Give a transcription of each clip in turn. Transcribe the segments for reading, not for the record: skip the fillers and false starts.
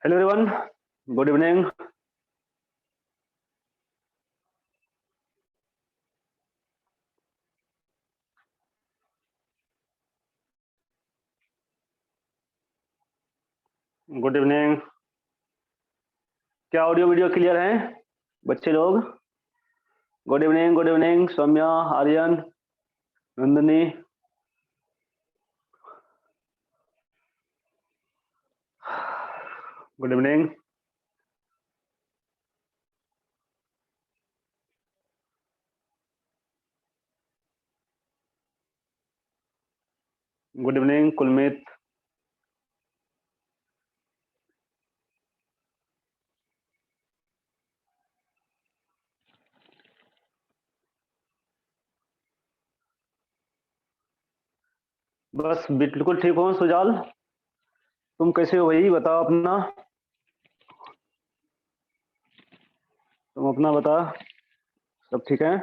Hello everyone, good evening. Good evening. क्या audio video clear है बच्चे लोग? Good evening Saumya, Aryan, Nandini. Good evening. Good evening Kulmeet. बस बिल्कुल ठीक हो सुजाल। तुम कैसे हो भाई, बताओ अपना। तुम अपना बता। सब ठीक है?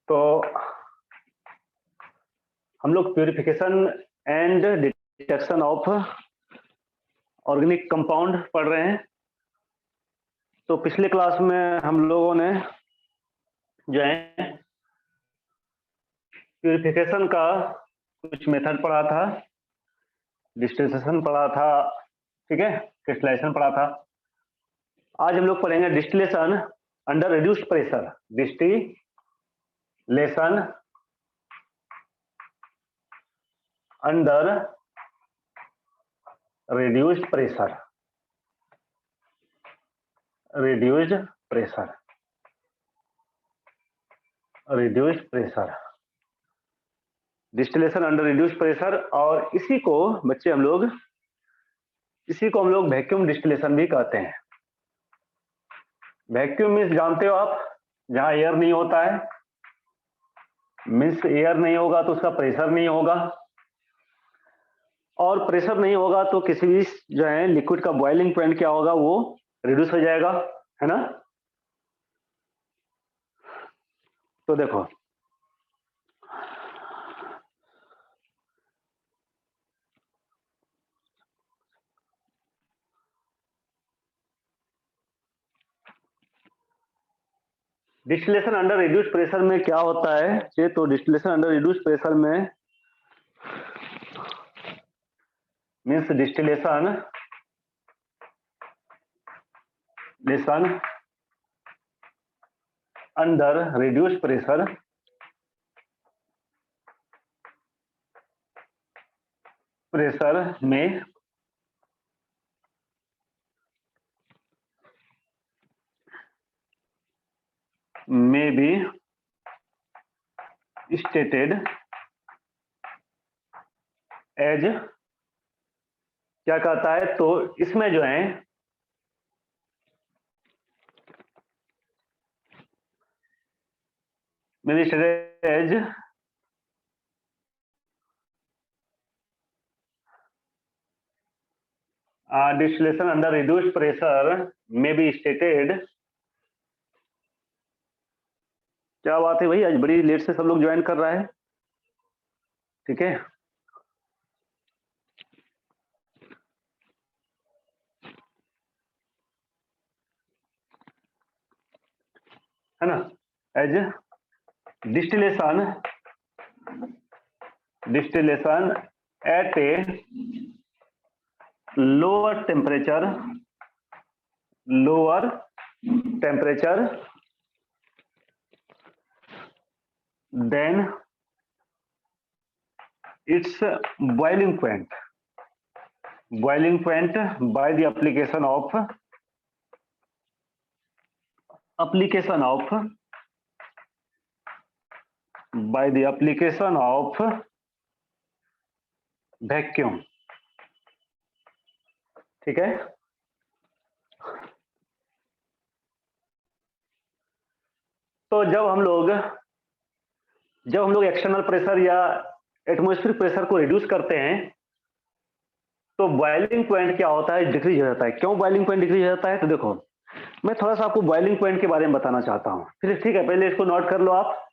तो हम लोग purification and detection of organic compound पढ़ रहे हैं। तो पिछले क्लास में हम लोगों ने जो है प्यूरिफिकेशन का कुछ मेथड पढ़ा था, डिस्टिलेशन पढ़ा था, ठीक है, क्रिस्टलाइजेशन पढ़ा था। आज हम लोग पढ़ेंगे distillation under reduced pressure. Distillation under reduced pressure. Reduced pressure, reduced pressure, distillation under reduced pressure. और इसी को बच्चे हम लोग वैक्यूम डिस्टिलेशन भी कहते हैं। वैक्यूम मीन्स जानते हो आप, जहां एयर नहीं होता है। मीन्स एयर नहीं होगा तो उसका प्रेशर नहीं होगा, और प्रेशर नहीं होगा तो किसी भी जो है लिक्विड का बॉइलिंग पॉइंट क्या होगा, वो रिड्यूस हो जाएगा, है ना। तो देखो, डिस्टिलेशन अंडर रिड्यूस प्रेशर में क्या होता है। तो डिस्टिलेशन अंडर रिड्यूस प्रेशर में means distillation under reduce pressure में may be stated एज, क्या कहता है, तो इसमें जो है may be stated as distillation under reduced pressure may be stated क्या बात है भाई, आज बड़ी लेट से सब लोग ज्वाइन कर रहा है। ठीक है, है ना। As distillation distillation at a lower temperature than its boiling point by the application of vacuum. ठीक है, तो जब हम लोग एक्सटर्नल प्रेशर या एटमॉस्फेरिक प्रेशर को रिड्यूस करते हैं तो बॉइलिंग पॉइंट क्या होता है, डिक्रीज हो जाता है। क्यों बॉइलिंग पॉइंट डिक्रीज हो जाता है? तो देखो, मैं थोड़ा सा आपको बॉइलिंग पॉइंट के बारे में बताना चाहता हूं। फिर ठीक है, पहले इसको नोट कर लो आप।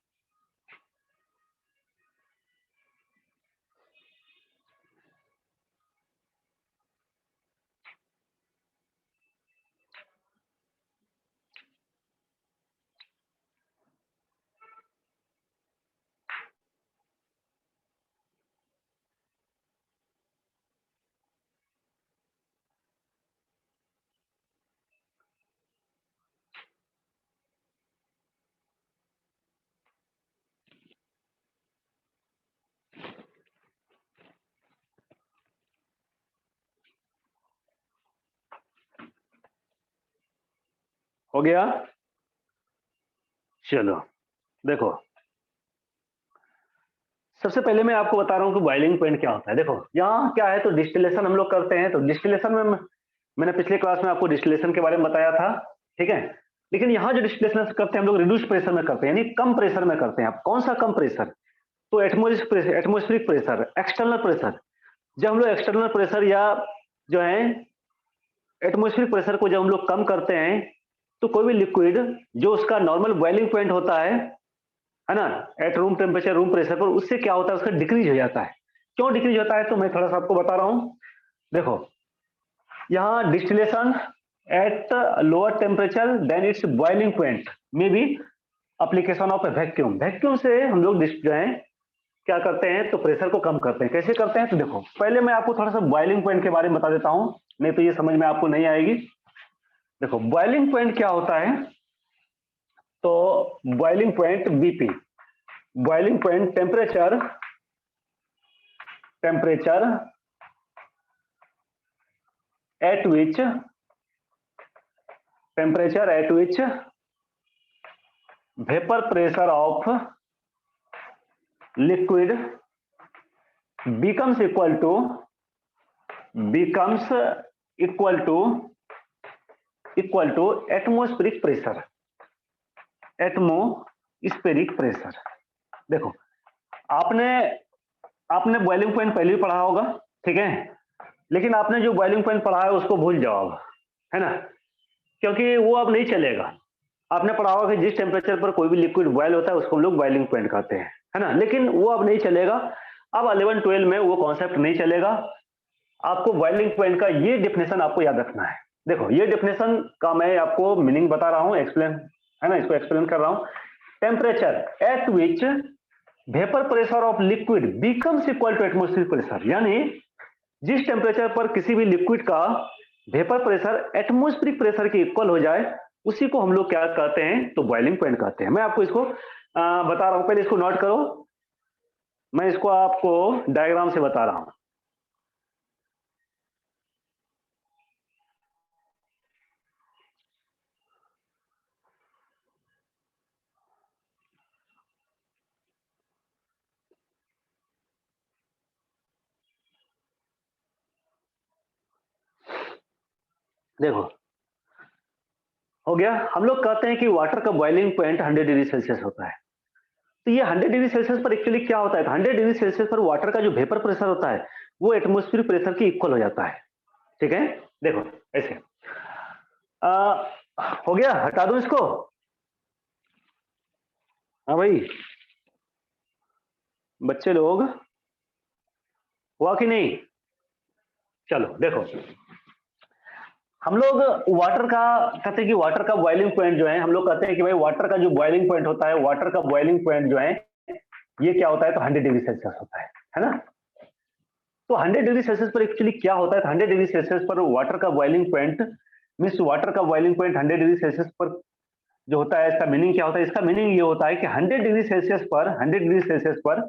हो गया? चलो देखो, सबसे पहले मैं आपको बता रहा हूं कि बॉइलिंग पॉइंट क्या होता है। देखो यहाँ क्या है, तो डिस्टिलेशन हम लोग करते हैं। तो डिस्टिलेशन में मैंने पिछले क्लास में आपको डिस्टिलेशन के बारे में बताया था। ठीक है, लेकिन यहाँ जो डिस्टिलेशन करते हैं हम लोग रिड्यूस प्रेशर में करते हैं, यानी कम प्रेशर में करते हैं। आप कौन सा कम प्रेशर? तो एटमॉस्फेरिक प्रेशर, एक्सटर्नल प्रेशर। जब हम लोग एक्सटर्नल प्रेशर या जो है एटमॉस्फेरिक प्रेशर को जब हम लोग कम करते हैं तो कोई भी लिक्विड जो उसका नॉर्मल बॉइलिंग पॉइंट होता है ना, at room temperature, room pressure पर, उससे क्या होता है, उसका डिक्रीज हो जाता है। क्यों डिक्रीज होता है? तो मैं थोड़ा सा आपको बता रहा हूं। देखो, यहाँ distillation at lower temperature than its boiling point में भी एप्लीकेशन ऑफ वैक्यूम से हम लोग जो है क्या करते हैं, तो प्रेशर को कम करते हैं। कैसे करते हैं? तो देखो, पहले मैं आपको थोड़ा सा बॉइलिंग पॉइंट के बारे में बता देता हूं, नहीं तो ये समझ में आपको नहीं आएगी। देखो, बॉइलिंग पॉइंट क्या होता है, तो boiling point BP, boiling point temperature at which vapor pressure of liquid becomes equal to atmospheric pressure। देखो, आपने बॉइलिंग पॉइंट पहले भी पढ़ा होगा, ठीक है, लेकिन आपने जो बॉइलिंग पॉइंट पढ़ा है उसको भूल जाओ अब, है ना, क्योंकि वो अब नहीं चलेगा। आपने पढ़ा होगा कि जिस टेम्परेचर पर कोई भी लिक्विड बॉयल होता है उसको हम लोग बॉइलिंग पॉइंट कहते हैं, है ना, लेकिन वो अब नहीं चलेगा। अब 11-12 में वो कॉन्सेप्ट नहीं चलेगा। आपको बॉइलिंग पॉइंट का ये डेफिनेशन आपको याद रखना है। देखो, ये डेफिनेशन का मैं आपको मीनिंग बता रहा हूं, एक्सप्लेन, है ना, इसको एक्सप्लेन कर रहा हूं। Temperature at which vapour pressure of liquid becomes equal to atmospheric pressure, यानी जिस टेम्परेचर पर किसी भी लिक्विड का वेपर प्रेशर एटमॉस्फेरिक प्रेशर के इक्वल हो जाए, उसी को हम लोग क्या कहते हैं, तो बॉइलिंग पॉइंट कहते हैं। मैं आपको इसको बता रहा हूं, पहले इसको नोट करो, मैं इसको आपको डायग्राम से बता रहा हूं। देखो, हो गया। हम लोग कहते हैं कि वाटर का बॉइलिंग पॉइंट 100 डिग्री सेल्सियस होता है। तो ये 100 डिग्री सेल्सियस पर एक्चुअली क्या होता है, 100 डिग्री सेल्सियस पर वाटर का जो वेपर प्रेशर होता है वो एटमॉस्फेरिक प्रेशर के इक्वल हो जाता है। ठीक है, देखो ऐसे हो गया, हटा दूं इसको। हाँ भाई, बच्चे लोग हुआ कि नहीं? चलो देखो, हम लोग वाटर का कहते हैं कि वाटर का बॉइलिंग पॉइंट जो है, हम लोग कहते हैं कि भाई वाटर का जो बॉइलिंग पॉइंट होता है, वाटर का बॉइलिंग पॉइंट जो है ये क्या होता है, तो 100 डिग्री सेल्सियस होता है ना? तो 100 डिग्री सेल्सियस पर एक्चुअली क्या होता है, तो 100 डिग्री सेल्सियस पर वाटर का बॉइलिंग पॉइंट मीन्स वाटर का बॉइलिंग पॉइंट 100 डिग्री सेल्सियस पर जो होता है, इसका मीनिंग क्या होता है? इसका मीनिंग ये होता है कि 100 डिग्री सेल्सियस पर 100 डिग्री सेल्सियस पर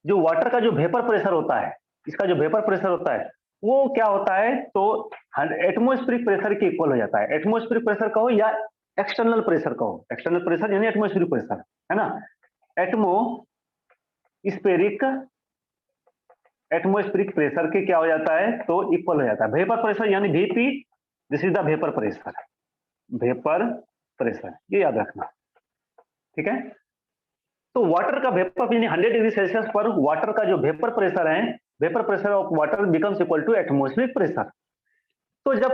जो वाटर का जो वेपर प्रेशर होता है, इसका जो वेपर प्रेशर होता है वो क्या होता है, तो एटमॉस्फेरिक प्रेशर के इक्वल हो जाता है। एटमॉस्फेरिक प्रेशर कहो या एक्सटर्नल प्रेशर कहो, एक्सटर्नल प्रेशर यानी एटमॉस्फेरिक प्रेशर, है ना? एटमोस्फेरिक एटमॉस्फेरिक प्रेशर के क्या हो जाता है, तो इक्वल हो जाता है। वेपर प्रेशर यानी VP, this is the vapour pressure, vapour pressure, ये याद रखना, ठीक है? तो वाटर का वेपर यानी 100 डिग्री सेल्सियस पर वाटर का जो वेपर प्रेशर है, vapour pressure of water becomes equal to atmospheric pressure. तो जब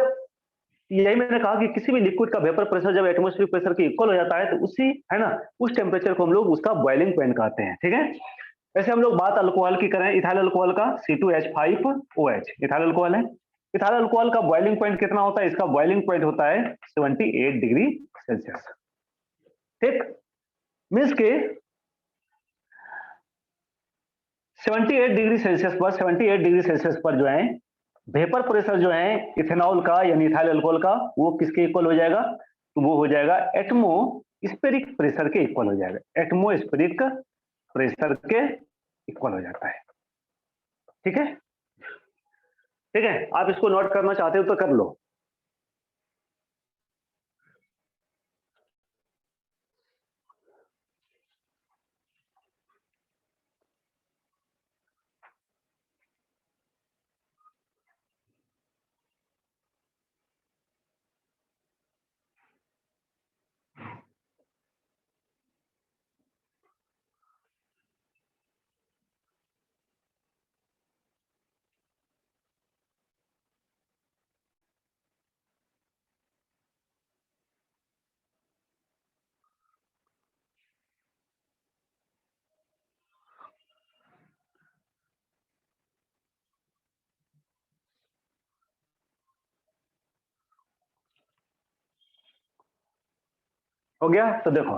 यही मैंने कहा कि किसी भी लिक्विड का वेपर प्रेशर जब एटमॉस्फेरिक प्रेशर के इक्वल हो जाता है, तो उसी, है ना, उस टेम्परेचर को हम लोग उसका बॉइलिंग पॉइंट कहते हैं, ठीक है? वैसे हम लोग बात अल्कोहल की करें, इथाइल अल्कोहल का C2H5OH इथाइल अल्कोहल है। इथाइल अल्कोहल का बॉइलिंग पॉइंट कितना होता है? इसका बॉइलिंग पॉइंट होता है 78 डिग्री सेल्सियस, ठीक? मीन्स के 78 डिग्री सेल्सियस पर 78 डिग्री सेल्सियस पर जो है वेपर प्रेशर जो है इथेनॉल का यानी इथाइल अल्कोहल का, वो किसके इक्वल हो जाएगा? तो वो हो जाएगा एटमोस्फेरिक प्रेशर के इक्वल हो जाएगा, एटमोस्फेरिक प्रेशर के इक्वल हो जाता है, ठीक है? ठीक है, आप इसको नोट करना चाहते हो तो कर लो। हो गया? तो देखो,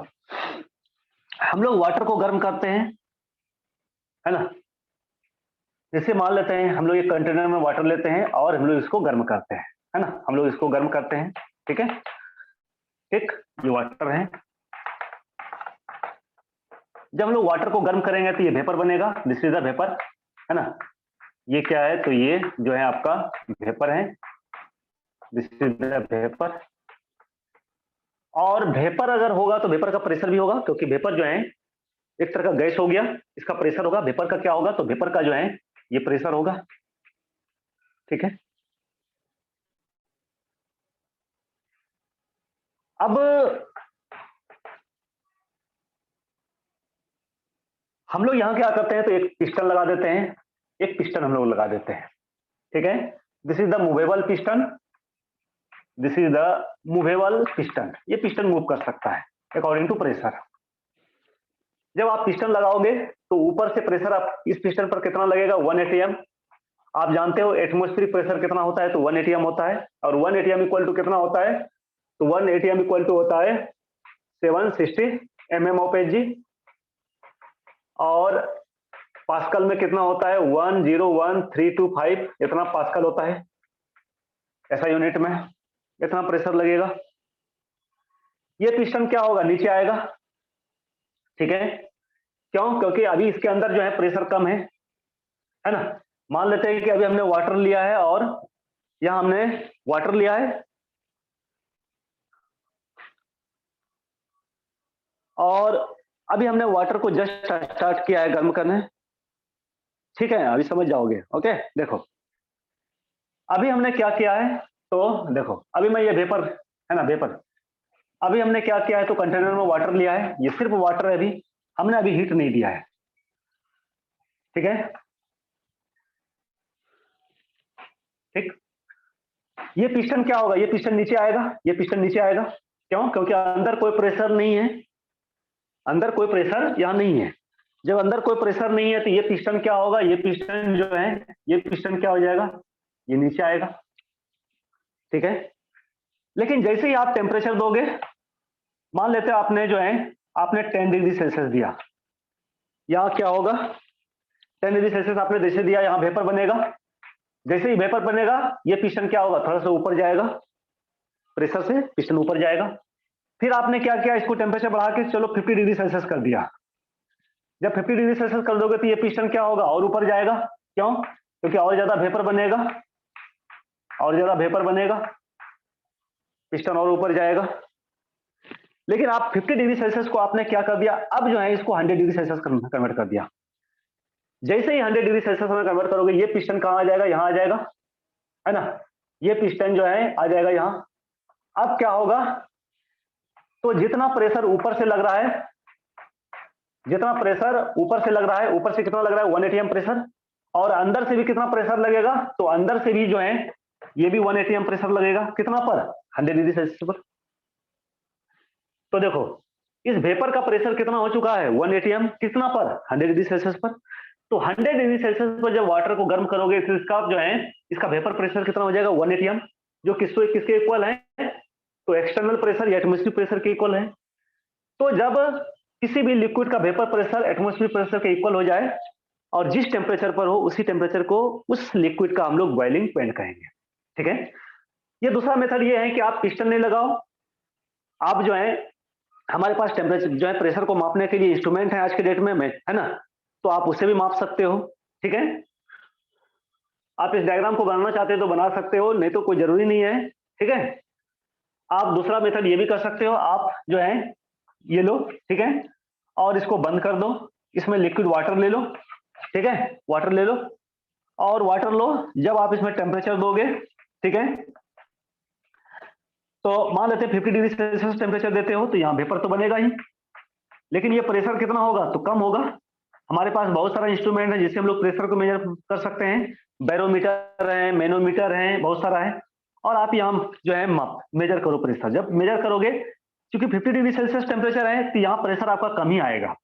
हम लोग वाटर को गर्म करते हैं, है ना? जैसे मान लेते हैं हम लोग एक कंटेनर में वाटर लेते हैं और हम लोग इसको गर्म करते हैं, है ना? हम लोग इसको गर्म करते हैं, ठीक है? ठीक, ये वाटर है। जब हम लोग वाटर को गर्म करेंगे तो ये वेपर बनेगा, दिस इज द वेपर, है ना? ये क्या है, तो ये जो है आपका वेपर है, दिस इज द वेपर। और वेपर अगर होगा तो वेपर का प्रेशर भी होगा, क्योंकि वेपर जो है एक तरह का गैस हो गया, इसका प्रेशर होगा। वेपर का क्या होगा, तो वेपर का जो है ये प्रेशर होगा, ठीक है? अब हम लोग यहाँ क्या करते हैं, तो एक पिस्टन लगा देते हैं, एक पिस्टन हम लोग लगा देते हैं, ठीक है? This is the movable piston, this is the movable piston. ये पिस्टन मूव कर सकता है अकॉर्डिंग टू प्रेशर। जब आप पिस्टन लगाओगे तो ऊपर से प्रेशर आप इस पिस्टन पर कितना लगेगा, 1 एटीएम। आप जानते हो एटमॉस्फेरिक प्रेशर कितना होता है, तो 1 एटीएम होता है। और 1 एटीएम इक्वल टू कितना होता है, तो 1 एटीएम इक्वल टू होता है 760 mm ऑफ एच जी। और पास्कल में कितना होता है, 101325, इतना पास्कल होता है, ऐसा यूनिट में इतना प्रेशर लगेगा। ये पिस्टन क्या होगा, नीचे आएगा, ठीक है? क्यों? क्योंकि अभी इसके अंदर जो है प्रेशर कम है ना? मान लेते हैं कि अभी हमने वाटर लिया है और यहां हमने वाटर लिया है और अभी हमने वाटर को जस्ट स्टार्ट किया है गर्म करने, ठीक है? अभी समझ जाओगे, ओके? देखो, अभी हमने क्या किया है, तो देखो अभी मैं ये वेपर, है ना, वेपर, अभी हमने क्या किया है, तो कंटेनर में वाटर लिया है, ये सिर्फ वाटर है, अभी हमने अभी हीट नहीं दिया है, ठीक है? ठीक, ये पिस्टन क्या होगा, ये पिस्टन नीचे आएगा, ये पिस्टन नीचे आएगा। क्यों? क्योंकि अंदर कोई प्रेशर नहीं है, अंदर कोई प्रेशर यहाँ नहीं है। जब अंदर कोई प्रेशर नहीं है तो ये पिस्टन क्या होगा, ये पिस्टन जो है, ये पिस्टन क्या हो जाएगा, ये नीचे आएगा। ठीक है, लेकिन जैसे ही आप टेम्परेचर दोगे, मान लेते हैं आपने जो है, आपने 10 डिग्री सेल्सियस दिया, यहाँ क्या होगा, 10 डिग्री सेल्सियस आपने जैसे दिया, यहाँ वेपर बनेगा। जैसे ही वेपर बनेगा, ये पिस्टन क्या होगा, थोड़ा सा ऊपर जाएगा, प्रेशर से पिस्टन ऊपर जाएगा। फिर आपने क्या किया, इसको टेम्परेचर बढ़ा के चलो 50 डिग्री सेल्सियस कर दिया। जब 50 डिग्री सेल्सियस कर दोगे तो ये पिस्टन क्या होगा, और ऊपर जाएगा। क्यों, क्योंकि और ज्यादा वेपर बनेगा, और ज्यादा वेपर बनेगा, पिस्टन और ऊपर जाएगा। लेकिन आप 50 डिग्री सेल्सियस को आपने क्या कर दिया, अब जो है इसको 100 डिग्री सेल्सियस कन्वर्ट कर दिया। जैसे ही 100 डिग्री सेल्सियस में कन्वर्ट करोगे, ये पिस्टन कहाँ आ जाएगा, यहाँ आ जाएगा, है ना। ये पिस्टन जो है आ जाएगा यहाँ। अब क्या होगा, तो जितना प्रेशर ऊपर से लग रहा है, जितना प्रेशर ऊपर से लग रहा है, ऊपर से कितना लग रहा है, 1 एटीएम प्रेशर, और अंदर से भी कितना प्रेशर लगेगा, तो अंदर से भी जो है ये भी 1 एटीएम प्रेशर लगेगा। कितना पर, 100 डिग्री सेल्सियस पर। तो देखो इस वेपर का प्रेशर कितना हो चुका है, 1 एटीएम, कितना पर, 100 डिग्री सेल्सियस पर। तो 100 डिग्री सेल्सियस पर जब वाटर को गर्म करोगे तो इसका जो है, इसका वेपर प्रेशर कितना हो जाएगा, 1 एटीएम, जो किसके इक्वल है, तो एक्सटर्नल प्रेशर या एटमॉस्फेरिक प्रेशर के इक्वल है। तो जब किसी भी लिक्विड का वेपर प्रेशर एटमॉस्फेरिक प्रेशर के इक्वल हो जाए, और जिस टेम्परेचर पर हो, उसी टेम्परेचर को उस लिक्विड का हम लोग बॉइलिंग पॉइंट कहेंगे। ठीक है, ये दूसरा मेथड ये है कि आप पिस्टन नहीं लगाओ, आप जो है, हमारे पास टेम्परेचर जो है, प्रेशर को मापने के लिए इंस्ट्रूमेंट है आज के डेट में, है ना, तो आप उससे भी माप सकते हो। ठीक है, आप इस डायग्राम को बनाना चाहते हो तो बना सकते हो, नहीं तो कोई जरूरी नहीं है। ठीक है, आप दूसरा मेथड ये भी कर सकते हो, आप जो है ये लो, ठीक है, और इसको बंद कर दो, इसमें लिक्विड वाटर ले लो। ठीक है, वाटर ले लो, और वाटर लो, जब आप इसमें टेम्परेचर दोगे, ठीक है, तो मान लेते हैं 50 डिग्री सेल्सियस टेम्परेचर देते हो, तो यहाँ वेपर तो बनेगा ही, लेकिन ये प्रेशर कितना होगा, तो कम होगा। हमारे पास बहुत सारा इंस्ट्रूमेंट है जिससे हम लोग प्रेशर को मेजर कर सकते हैं, बैरोमीटर है, मैनोमीटर है, बहुत सारा है। और आप यहाँ जो है मेजर करो प्रेशर, जब मेजर करोगे, क्योंकि 50 डिग्री सेल्सियस टेम्परेचर है, तो यहाँ प्रेशर आपका कम ही आएगा,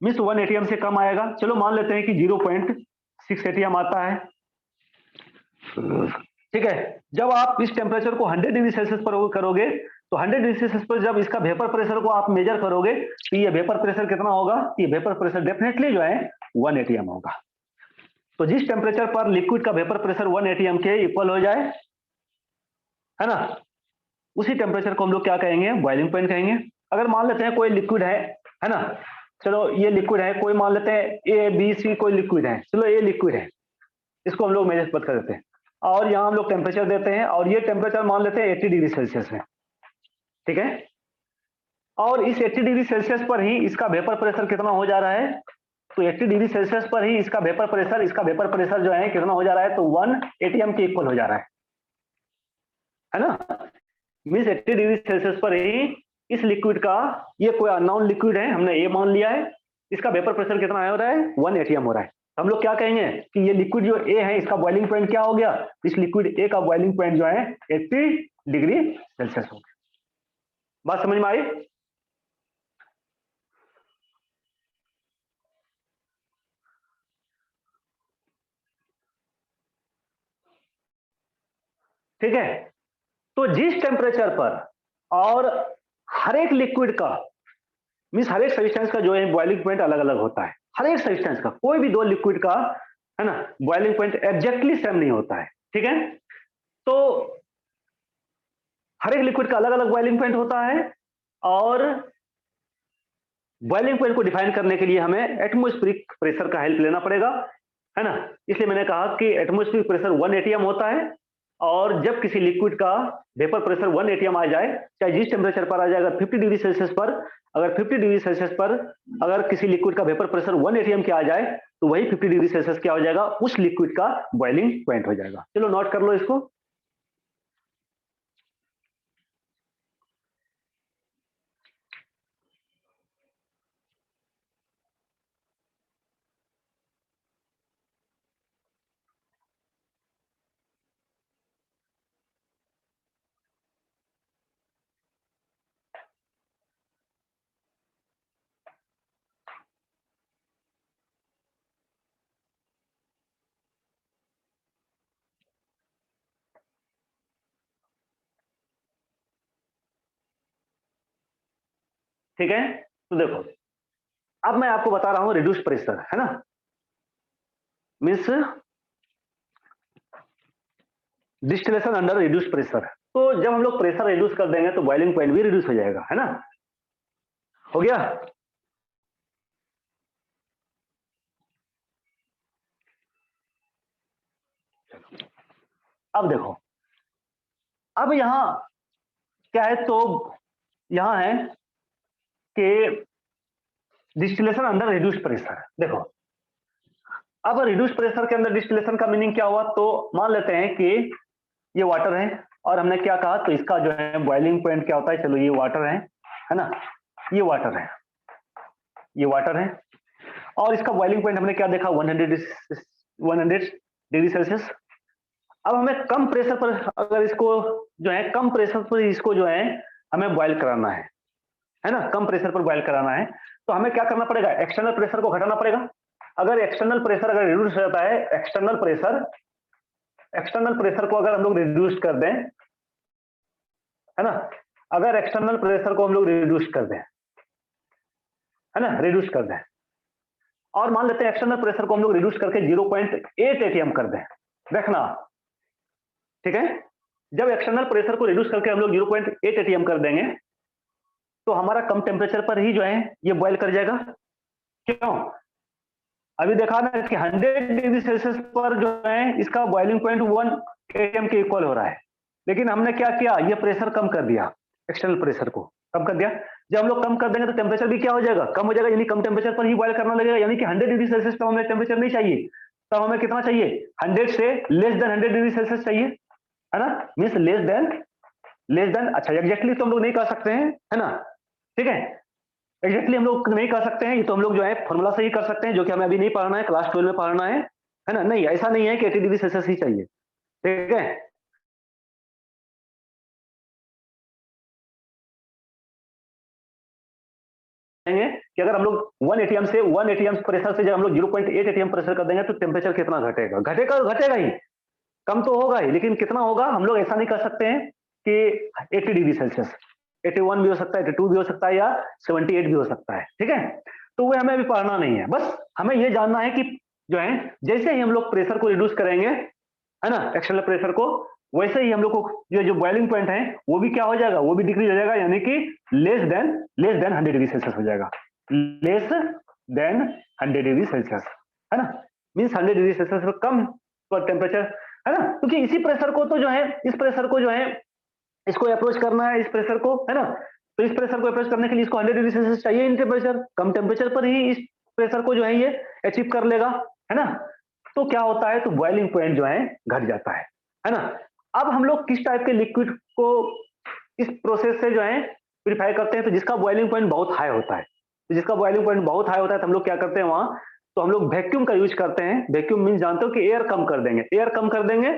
मीन्स 1 एटीएम से कम आएगा। चलो मान लेते हैं कि 0.6 एटीएम आता है। ठीक है, जब आप इस टेम्परेचर को 100 डिग्री सेल्सियस पर करोगे, तो 100 डिग्री सेल्सियस पर जब इसका वेपर प्रेशर को आप मेजर करोगे, तो ये वेपर प्रेशर कितना होगा, ये वेपर प्रेशर डेफिनेटली जो है 1 एटीएम होगा। तो जिस टेम्परेचर पर लिक्विड का वेपर प्रेशर 1 एटीएम के इक्वल हो जाए, है ना, उसी टेम्परेचर को हम लोग क्या कहेंगे, बॉइलिंग पॉइंट कहेंगे। अगर मान लेते हैं कोई लिक्विड है ना, चलो ये लिक्विड है, कोई मान लेते हैं ए बी सी कोई लिक्विड है, चलो ये लिक्विड है, इसको हम लोग मेजर कर देते हैं, और यहाँ हम लोग टेम्परेचर देते हैं, और ये टेम्परेचर मान लेते हैं 80 डिग्री सेल्सियस है। ठीक है, और इस 80 डिग्री सेल्सियस पर ही इसका वेपर प्रेशर कितना हो जा रहा है, तो 80 डिग्री सेल्सियस पर ही इसका वेपर प्रेशर जो है कितना हो जा रहा है, तो 1 एटीएम के इक्वल हो जा रहा है ना। मीन्स 80 डिग्री सेल्सियस पर ही इस लिक्विड का, ये कोई अननोन लिक्विड है, हमने ये मान लिया है, इसका वेपर प्रेशर कितना हो रहा है, 1 एटीएम हो रहा है। हम लोग क्या कहेंगे कि ये लिक्विड जो ए है, इसका बॉइलिंग पॉइंट क्या हो गया, इस लिक्विड ए का बॉइलिंग पॉइंट जो है 80 डिग्री सेल्सियस हो गया। बात समझ में आई। ठीक है, तो जिस टेम्परेचर पर, और हर एक लिक्विड का, मीन्स हर एक सब्सटेंस का जो है बॉइलिंग पॉइंट अलग अलग होता है, हर एक सब्सटेंस का, कोई भी दो लिक्विड का, है ना, बॉइलिंग पॉइंट एग्जैक्टली सेम नहीं होता है। ठीक है, तो हर एक लिक्विड का अलग अलग बॉइलिंग पॉइंट होता है, और बॉइलिंग पॉइंट को डिफाइन करने के लिए हमें एटमॉस्फेरिक प्रेशर का हेल्प लेना पड़ेगा, है ना। इसलिए मैंने कहा कि एटमॉस्फेरिक प्रेशर 1 एटीएम होता है, और जब किसी लिक्विड का वेपर प्रेशर 1 एटीएम आ जाए, चाहे जिस टेम्परेचर पर आ जाए, अगर 50 डिग्री सेल्सियस पर, अगर 50 डिग्री सेल्सियस पर अगर किसी लिक्विड का वेपर प्रेशर 1 एटीएम के आ जाए, तो वही 50 डिग्री सेल्सियस क्या हो जाएगा, उस लिक्विड का बॉइलिंग पॉइंट हो जाएगा। चलो नोट कर लो इसको। ठीक है, तो देखो अब मैं आपको बता रहा हूं रिड्यूस प्रेशर, है ना, means distillation under reduce pressure. तो जब हम लोग प्रेशर रिड्यूस कर देंगे तो बॉइलिंग पॉइंट भी रिड्यूस हो जाएगा, है ना, हो गया। अब देखो, अब यहां क्या है, तो यहां है कि डिस्टिलेशन अंडर रिड्यूस प्रेशर। देखो अब रिड्यूस प्रेशर के अंदर डिस्टिलेशन का मीनिंग क्या हुआ, तो मान लेते हैं कि ये वाटर है और हमने क्या कहा, तो इसका जो है बॉइलिंग पॉइंट क्या होता है, चलो ये वाटर है ना, ये वाटर है, ये वाटर है, और इसका बॉइलिंग पॉइंट हमने क्या देखा, 100 डिग्री सेल्सियस। अब हमें कम प्रेशर पर अगर इसको जो है कम प्रेशर पर इसको जो है हमें बॉयल कराना है ना, कम प्रेशर पर बॉयल कराना है, तो हमें क्या करना पड़ेगा, एक्सटर्नल प्रेशर को घटाना पड़ेगा। अगर एक्सटर्नल प्रेशर अगर रिड्यूस हो जाता है, एक्सटर्नल प्रेशर को अगर हम लोग रिड्यूस कर दें, है ना, अगर एक्सटर्नल प्रेशर को हम लोग रिड्यूस कर दें, है ना, रिड्यूस कर दें, और मान लेते हैं एक्सटर्नल प्रेशर को हम लोग रिड्यूस करके 0.8 एटीएम कर दें, देखना, ठीक है, जब एक्सटर्नल प्रेशर को रिड्यूस करके हम लोग 0.8 एटीएम कर देंगे तो हमारा कम टेम्परेचर पर ही जो है ये बॉयल कर जाएगा। क्यों, अभी देखा ना कि 100 डिग्री सेल्सियस पर जो है इसका बॉइलिंग पॉइंट 1 एटीएम के इक्वल हो रहा है, लेकिन हमने क्या किया, ये प्रेशर कम कर दिया, एक्सटर्नल प्रेशर को कम कर दिया। जब हम लोग कम कर देंगे तो टेम्परेचर भी क्या हो जाएगा, कम हो जाएगा, यानी कम टेम्परेचर पर ही बॉयल करना लगेगा, यानी कि 100 डिग्री सेल्सियस पर हमें टेम्परेचर नहीं चाहिए, तब हमें कितना चाहिए, 100 से लेस देन 100 डिग्री सेल्सियस चाहिए, है ना, मीन्स लेस देन, अच्छा एग्जैक्टली तो हम लोग नहीं कर सकते हैं, है ना, ठीक है, एग्जैक्टली हम लोग नहीं कर सकते हैं, ये तो हम लोग जो है फॉर्मूला से ही कर सकते हैं, जो कि हमें अभी नहीं पढ़ना है, क्लास 12 में पढ़ना है ना, नहीं ऐसा नहीं है कि 80 डिग्री सेल्सियस ही चाहिए, ठीक है। कि अगर हम लोग 1 एटीएम से 1 एटीएम प्रेशर से जब हम लोग 0.8 एटीएम प्रेशर कर देंगे तो टेम्परेचर कितना घटेगा, घटेगा ही, कम तो होगा ही, लेकिन कितना होगा, हम लोग ऐसा नहीं कर सकते हैं कि 80 डिग्री सेल्सियस, 81 भी हो सकता है, 82 भी हो सकता है, या 78 भी हो सकता है, ठीक है, तो वो हमें अभी पढ़ना नहीं है, बस हमें ये जानना है कि जो है जैसे ही हम लोग प्रेशर को रिड्यूस करेंगे, है ना, एक्सटर्नल प्रेशर को, वैसे ही हम लोग को जो बॉइलिंग पॉइंट है वो भी क्या हो जाएगा, वो भी डिक्रीज हो जाएगा, यानी कि लेस देन 100 डिग्री सेल्सियस हो जाएगा, लेस देन 100 डिग्री सेल्सियस, है ना, मीन्स 100 डिग्री सेल्सियस से कम पर टेम्परेचर, है ना, क्योंकि इसी प्रेशर को तो जो है इस प्रेशर को जो है इसको अप्रोच करना है, इस प्रेशर को, है ना, तो इस प्रेशर को अप्रोच करने के लिए इसको 100 डिग्री सेल्सियस चाहिए इन टेम्परेचर, कम टेम्परेचर पर ही इस प्रेशर को जो है ये अचीव कर लेगा, है ना, तो क्या होता है, तो बॉइलिंग पॉइंट जो है घट जाता है ना। अब हम लोग किस टाइप के लिक्विड को इस प्रोसेस से जो है प्यूरिफाई करते हैं, तो जिसका बॉइलिंग पॉइंट बहुत हाई होता है, तो जिसका बॉइलिंग पॉइंट बहुत हाई होता है तो हम लोग क्या करते हैं वहां, तो हम लोग वैक्यूम का यूज करते हैं। वैक्यूम मीन जानते हो कि एयर कम कर देंगे, एयर कम कर देंगे,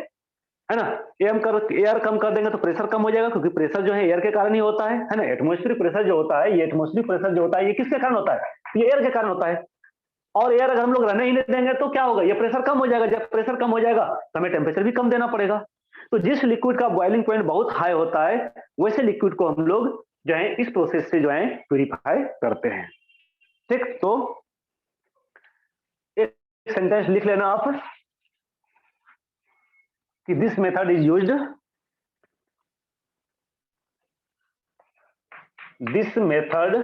है ना, एयर कम कर देंगे तो प्रेशर कम हो जाएगा, क्योंकि प्रेशर जो है एयर के कारण ही होता है ना, एटमॉस्फेरिक प्रेशर जो होता है, ये एटमॉस्फेरिक प्रेशर जो होता है ये किसके कारण होता है, ये एयर के कारण होता है, और एयर अगर हम लोग रहने ही नहीं देंगे तो क्या होगा, ये प्रेशर कम हो जाएगा, जब प्रेशर कम हो जाएगा तो हमें टेम्परेचर भी कम देना पड़ेगा। तो जिस लिक्विड का बॉइलिंग पॉइंट बहुत हाई होता है वैसे लिक्विड को हम लोग जो है इस प्रोसेस से जो है प्यूरिफाई करते हैं, ठीक। तो एक सेंटेंस लिख लेना आप कि this method is used, this method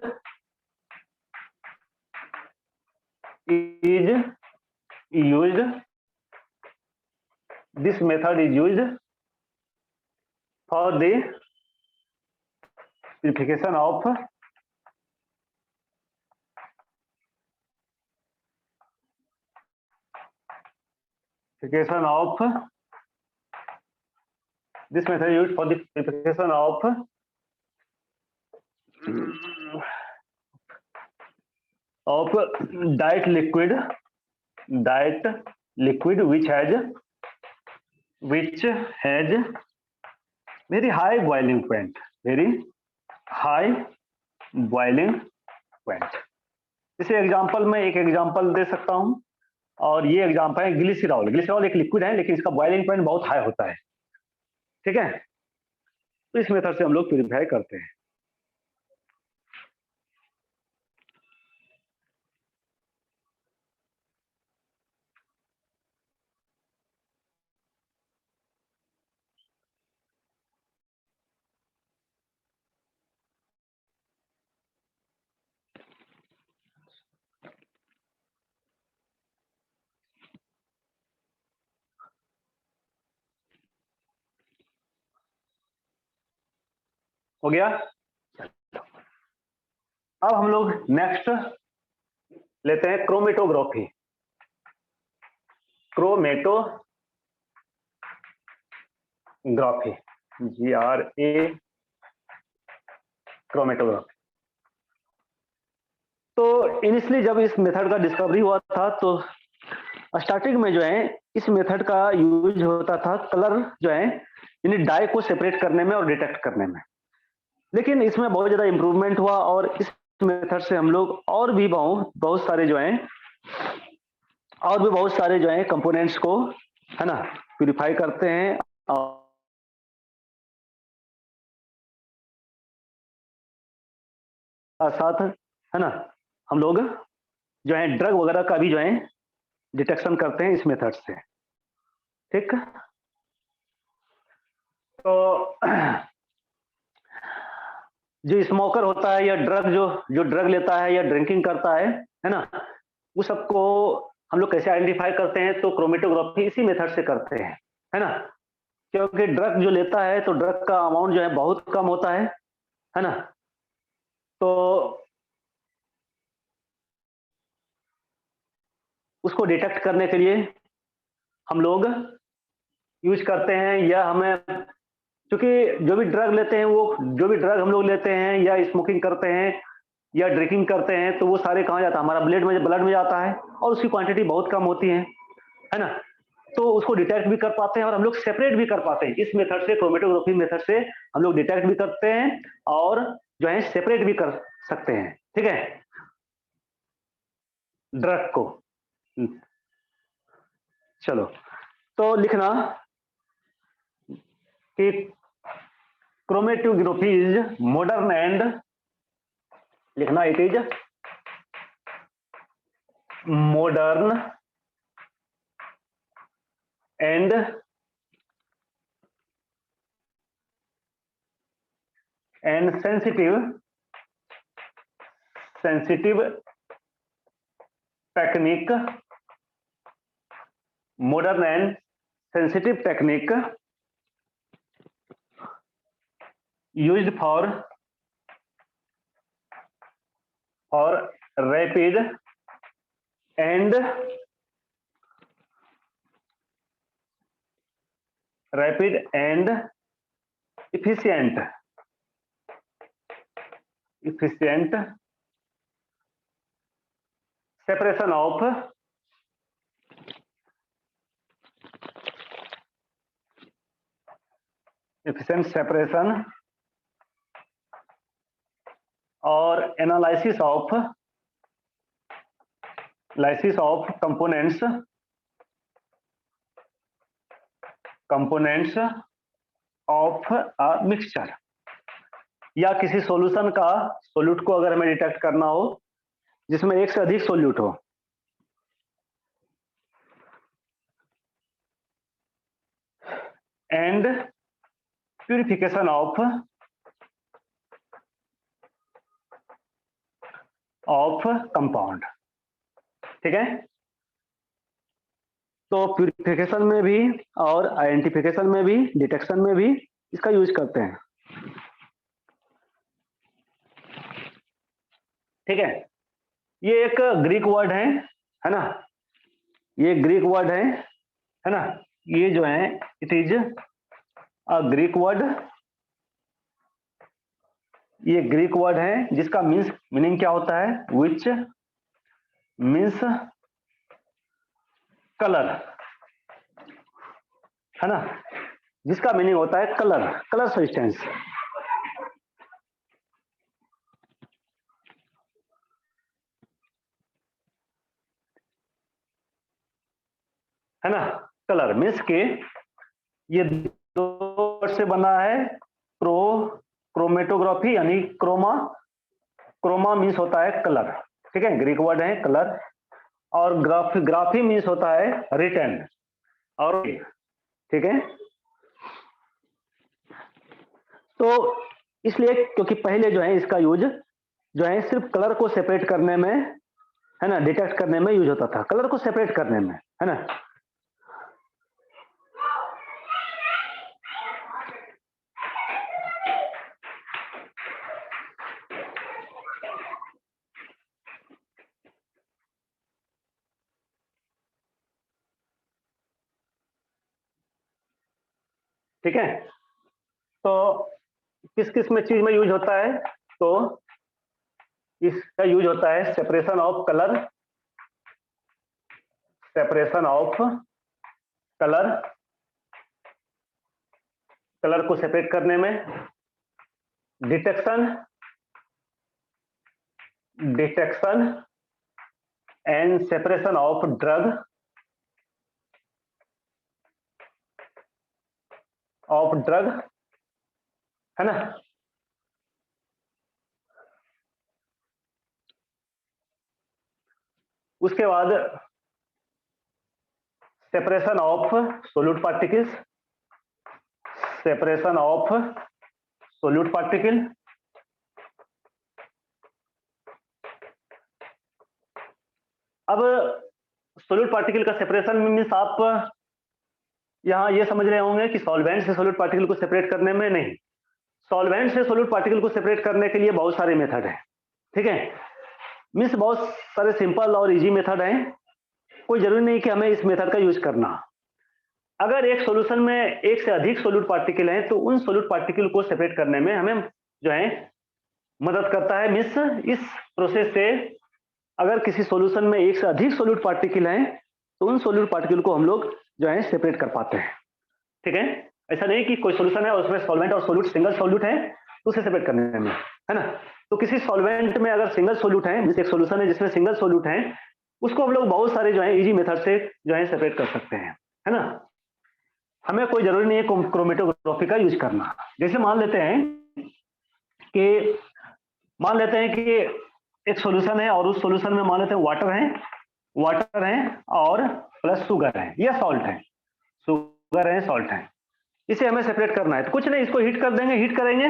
is used, this method is used for the purification of this method is used for the purification of diet liquid which has very high boiling point, इसे example में एक example दे सकता हूं, और ये example है glycerol एक liquid है लेकिन इसका बॉइलिंग पॉइंट बहुत हाई होता है, ठीक है, तो इस मेथड से हम लोग प्यूरिफाई करते हैं। हो गया। अब हम लोग नेक्स्ट लेते हैं क्रोमेटोग्राफी। Chromatography, GRA, chromatography. तो इनिशियली जब इस मेथड का डिस्कवरी हुआ था तो स्टार्टिंग में जो है इस मेथड का यूज होता था कलर जो है यानी डाई को सेपरेट करने में और डिटेक्ट करने में। लेकिन इसमें बहुत ज्यादा इंप्रूवमेंट हुआ और इस मेथड से हम लोग और भी बहुत सारे जो हैं कंपोनेंट्स को है ना प्यूरिफाई करते हैं और साथ है ना हम लोग जो है ड्रग वगैरह का भी जो है डिटेक्शन करते हैं इस मेथड से। ठीक, तो जो स्मोकर होता है या जो ड्रग लेता है या ड्रिंकिंग करता है ना, वो सबको हम लोग कैसे आइडेंटिफाई करते हैं? तो क्रोमेटोग्राफी इसी मेथड से करते हैं, है ना। क्योंकि ड्रग जो लेता है तो ड्रग का अमाउंट जो है बहुत कम होता है ना। तो उसको डिटेक्ट करने के लिए हम लोग यूज करते हैं या हमें, क्योंकि जो भी ड्रग लेते हैं वो जो भी ड्रग हम लोग लेते हैं या स्मोकिंग करते हैं या ड्रिंकिंग करते हैं तो वो सारे कहाँ जाता है? हमारा ब्लड में जाता है और उसकी क्वांटिटी बहुत कम होती है ना। तो उसको डिटेक्ट भी कर पाते हैं और हम लोग सेपरेट भी कर पाते हैं। इस मेथड से, क्रोमेटोग्राफी मेथड से हम लोग डिटेक्ट भी करते हैं और जो है सेपरेट भी कर सकते हैं। ठीक है, ड्रग को। चलो, तो लिखना कि क्रोमेटोग्राफी इज मॉडर्न एंड, लिखना it is modern and sensitive technique, modern and sensitive technique used for rapid and efficient separation of efficient separation और analysis of components of a mixture, या किसी सॉल्यूशन का सोल्यूट को अगर हमें detect करना हो जिसमें एक से अधिक सोल्यूट हो, एंड प्यूरिफिकेशन ऑफ कंपाउंड। ठीक है, तो प्यूरिफिकेशन में भी और आइडेंटिफिकेशन में भी, डिटेक्शन में भी इसका यूज करते हैं। ठीक है, ये एक ग्रीक वर्ड है ना, ये ग्रीक वर्ड है ना। ये जो है it is a Greek word, ये ग्रीक वर्ड है जिसका मीनिंग क्या होता है? विच मीन्स कलर, है ना, जिसका मीनिंग होता है कलर सब्सटेंस। है ना, कलर मीन्स के ये दो वर्ड से बना है। क्रोमेटोग्राफी यानी क्रोमा मीन्स होता है कलर। ठीक है, ग्रीक वर्ड है कलर, और ग्राफी मीन्स होता है रिटन और, ठीक है। तो इसलिए क्योंकि पहले जो है इसका यूज जो है सिर्फ कलर को सेपरेट करने में, है ना, डिटेक्ट करने में यूज होता था, कलर को सेपरेट करने में, है ना। ठीक है। तो किस किस में चीज में यूज होता है, तो इसका यूज होता है separation of colour, separation of colour, colour को सेपरेट करने में, detection, detection and separation of drug, of drug, है ना। उसके बाद separation of solute particles, separation of solute particle, अब सोल्यूट पार्टिकल का सेपरेशन मीन्स आप यहां ये समझ रहे होंगे कि सॉल्वेंट से सोल्यूट पार्टिकल को सेपरेट करने में, नहीं, सॉल्वेंट से सोल्यूट पार्टिकल को सेपरेट करने के लिए बहुत सारे मेथड हैं, ठीक है। मीन्स बहुत सारे सिंपल और इजी मेथड हैं, कोई जरूरी नहीं कि हमें इस मेथड का यूज करना। अगर एक सॉल्यूशन में एक से अधिक सोल्यूट पार्टिकल हैं तो उन सोल्यूट पार्टिकल को सेपरेट करने में हमें जो है मदद करता है। मीन्स इस प्रोसेस से अगर किसी सॉल्यूशन में एक से अधिक सोल्यूट पार्टिकल हैं तो उन सोल्यूट पार्टिकल को हम लोग जो है सेपरेट कर पाते हैं, ठीक है। ऐसा नहीं कि कोई सॉल्यूशन है और उसमें सॉल्वेंट और सोल्यूट सिंगल सोल्यूट है तो उसे सेपरेट करने में, है ना। तो किसी सॉल्वेंट में अगर सिंगल सोल्यूट है, जैसे एक सॉल्यूशन है जिसमें सिंगल सोल्यूट है, उसको हम लोग बहुत सारे जो है इजी मेथड से जो है सेपरेट कर सकते हैं, है ना। हमें कोई जरूरी नहीं है क्रोमेटोग्राफी का यूज करना। जैसे मान लेते हैं कि एक सॉल्यूशन है और उस सॉल्यूशन में मान लेते हैं वाटर है और प्लस शुगर है, या सॉल्ट है, शुगर है सॉल्ट है, इसे हमें सेपरेट करना है। तो कुछ नहीं, इसको हीट कर देंगे, हीट करेंगे।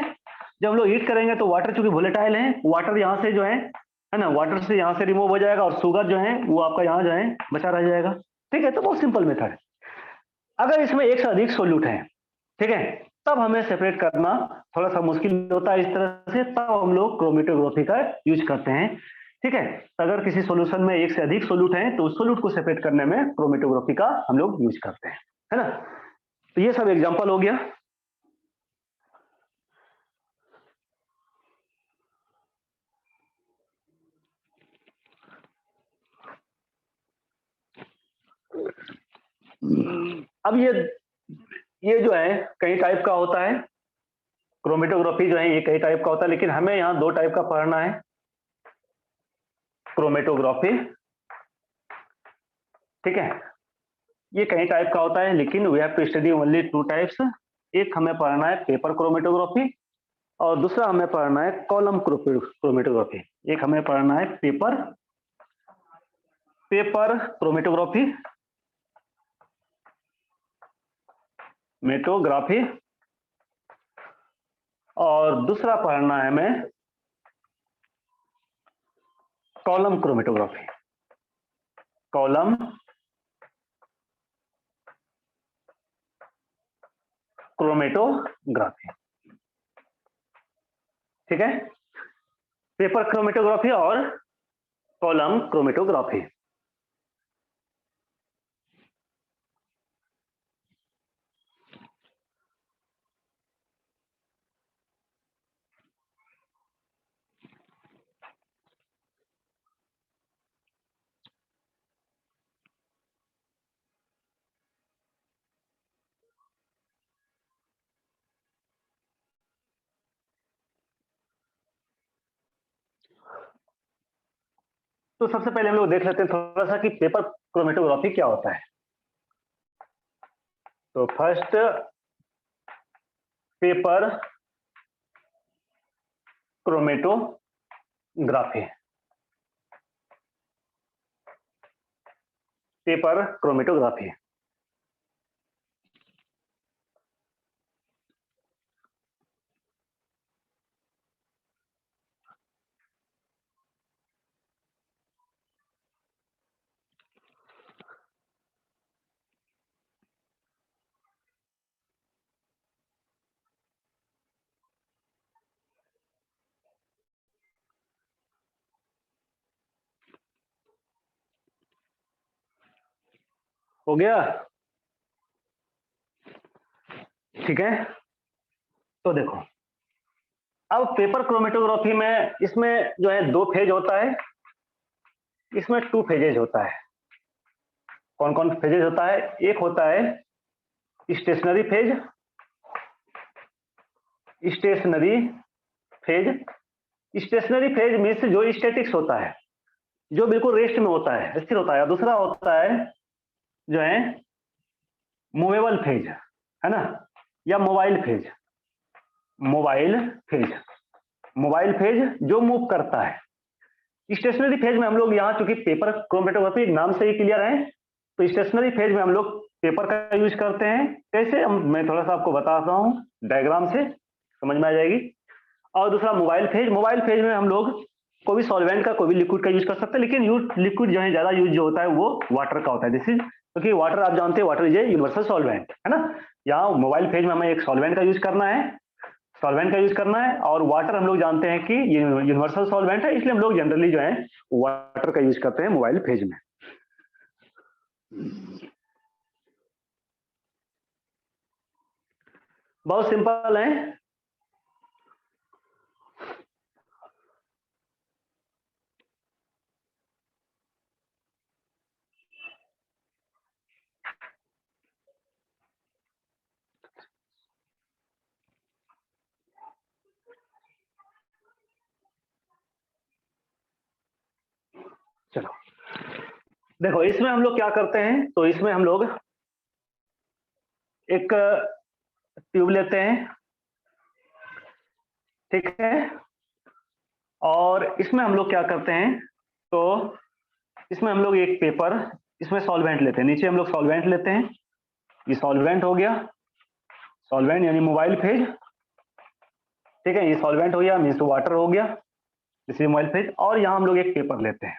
जब हम लोग हीट करेंगे तो वाटर चूंकि वोलेटाइल है, वाटर यहाँ से जो है ना, वाटर से यहाँ से रिमूव हो जाएगा और शुगर जो है वो आपका यहाँ जो है बचा रह जाएगा, ठीक है। तो बहुत सिंपल मेथड है। अगर इसमें एक से अधिक सोल्यूट है, ठीक है, तब हमें सेपरेट करना थोड़ा सा मुश्किल होता है इस तरह से, तब हम लोग क्रोमेटोग्राफी का यूज करते हैं, ठीक है। तो अगर किसी सॉल्यूशन में एक से अधिक सोल्यूट है तो उस सोल्यूट को सेपरेट करने में क्रोमेटोग्राफी का हम लोग यूज करते हैं, है ना। तो ये सब एग्जांपल हो गया। अब ये जो है कई टाइप का होता है, क्रोमेटोग्राफी जो है ये कई टाइप का होता है, लेकिन हमें यहाँ दो टाइप का पढ़ना है क्रोमेटोग्राफी, ठीक है। ये कई टाइप का होता है लेकिन we have to study only two types. एक हमें पढ़ना है पेपर क्रोमेटोग्राफी और दूसरा हमें पढ़ना है कॉलम क्रोमेटोग्राफी। एक हमें पढ़ना है पेपर पेपर क्रोमेटोग्राफी, मेटोग्राफी, और दूसरा पढ़ना है हमें कॉलम क्रोमेटोग्राफी, कॉलम क्रोमेटोग्राफी, ठीक है। पेपर क्रोमेटोग्राफी और कॉलम क्रोमेटोग्राफी। तो सबसे पहले हम लोग देख लेते हैं थोड़ा सा कि पेपर क्रोमेटोग्राफी क्या होता है। तो first, paper chromatography, paper chromatography. हो गया। ठीक है, तो देखो अब पेपर क्रोमेटोग्राफी में इसमें जो है 2 फेज होता है, इसमें 2 फेजेज होता है। कौन कौन फेजेज होता है? एक होता है stationary phase, stationary phase, stationary phase means जो स्टैटिक्स होता है, जो बिल्कुल रेस्ट में होता है, स्थिर होता है। दूसरा होता है जो है मूवेबल फेज, है ना, या mobile phase. Mobile phase, mobile phase जो मूव करता है। स्टेशनरी फेज में हम लोग यहाँ चूंकि पेपर क्रोमेटोग्राफी नाम से ही क्लियर है, तो स्टेशनरी फेज में हम लोग पेपर का यूज करते हैं। कैसे, मैं थोड़ा सा आपको बताता हूँ, डायग्राम से समझ में आ जाएगी। और दूसरा मोबाइल फेज, मोबाइल फेज में हम लोग कोई भी सॉल्वेंट का, कोई भी लिक्विड का यूज कर सकते हैं, लेकिन लिक्विड जो है ज्यादा यूज जो होता है वो वाटर का होता है। दिस इज क्योंकि वाटर आप जानते हैं, water is a universal solvent, है ना। यहाँ मोबाइल फेज में हमें एक सॉल्वेंट का यूज करना है, सॉल्वेंट का यूज करना है, और वाटर हम लोग जानते हैं कि ये यूनिवर्सल सॉल्वेंट है, इसलिए हम लोग जनरली जो है वाटर का यूज करते हैं मोबाइल फेज में। बहुत सिंपल है। चलो देखो, इसमें हम लोग क्या करते हैं, तो इसमें हम लोग एक ट्यूब लेते हैं, ठीक है, और इसमें हम लोग क्या करते हैं, तो इसमें हम लोग एक पेपर, इसमें सॉल्वेंट लेते हैं, नीचे हम लोग सॉल्वेंट लेते हैं, ये सॉल्वेंट हो गया, सॉल्वेंट यानी मोबाइल फेज, ठीक है, ये सॉल्वेंट हो गया मीन्स वाटर हो गया, इसी मोबाइल फेज। और यहाँ हम लोग एक पेपर लेते हैं,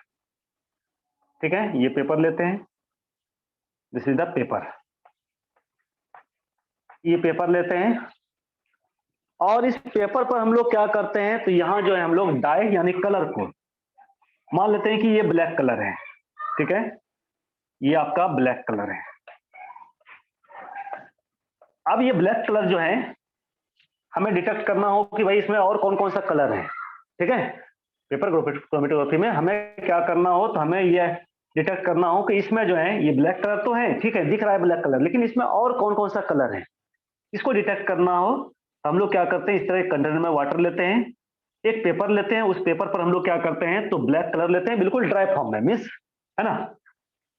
ठीक है, ये पेपर लेते हैं, दिस इज द पेपर, ये पेपर लेते हैं। और इस पेपर पर हम लोग क्या करते हैं, तो यहाँ जो है हम लोग डाई यानी कलर को मान लेते हैं कि ये ब्लैक कलर है, ठीक है, ये आपका ब्लैक कलर है। अब ये ब्लैक कलर जो है हमें डिटेक्ट करना हो कि भाई इसमें और कौन कौन सा कलर है, ठीक है। पेपर क्रोमेटोग्राफी में हमें क्या करना हो, तो हमें ये डिटेक्ट करना हो कि इसमें जो है ये ब्लैक कलर तो है, ठीक है, दिख रहा है ब्लैक कलर, लेकिन इसमें और कौन कौन सा कलर है, इसको डिटेक्ट करना हो तो हम लोग क्या करते हैं, इस तरह एक कंटेनर में वाटर लेते हैं, एक पेपर लेते हैं, उस पेपर पर हम लोग क्या करते हैं, तो ब्लैक कलर लेते हैं बिल्कुल ड्राई फॉर्म में, मिस, है ना,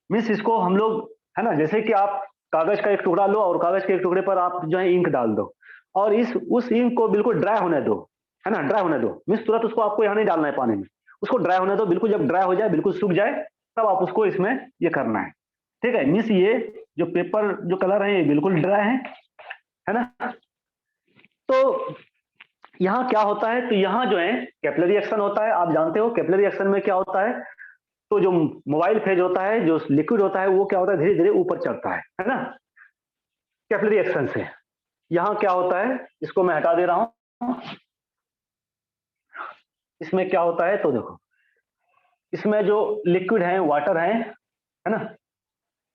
मिस इसको हम लोग, है ना, जैसे कि आप कागज का एक टुकड़ा लो और कागज के एक टुकड़े पर आप जो है इंक डाल दो, और उस इंक को बिल्कुल ड्राई होने दो, है ना, ड्राई होने दो, मिस तुरंत उसको आपको यहाँ नहीं डालना है पानी में, उसको ड्राई होने दो, बिल्कुल जब ड्राई हो जाए, बिल्कुल सूख जाए, तब आप उसको इसमें ये करना है, ठीक है। मिस ये जो पेपर जो कलर है ये बिल्कुल ड्राई है ना। तो यहाँ क्या होता है, तो यहाँ जो है कैपिलरी एक्शन होता है, आप जानते हो कैपिलरी एक्शन में क्या होता है, तो जो मोबाइल फेज होता है, जो लिक्विड होता है, वो क्या होता है, धीरे धीरे ऊपर चढ़ता है ना, कैपिलरी एक्शन से। यहाँ क्या होता है, इसको मैं हटा दे रहा हूं, इसमें क्या होता है, तो देखो इसमें जो लिक्विड है वाटर है ना,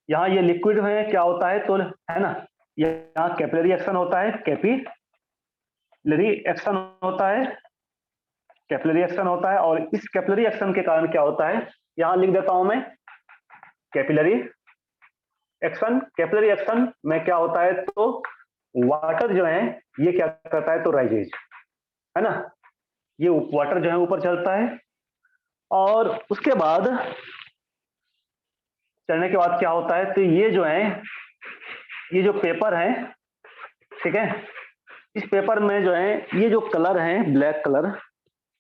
यहाँ ये लिक्विड है, क्या होता है, तो है ना, यहाँ कैपिलरी एक्शन होता है, कैपिलरी एक्शन होता है, कैपिलरी एक्शन होता है, और इस कैपिलरी एक्शन के कारण क्या होता है, यहां लिख देता हूं मैं, कैपिलरी एक्शन। कैपिलरी एक्शन में क्या होता है, तो वाटर जो है ये क्या करता है, तो राइजेज, है ना, ये वाटर जो है ऊपर चलता है, और उसके बाद चलने के बाद क्या होता है, तो ये जो है, ये जो पेपर है, ठीक है, इस पेपर में जो है ये जो कलर है ब्लैक कलर,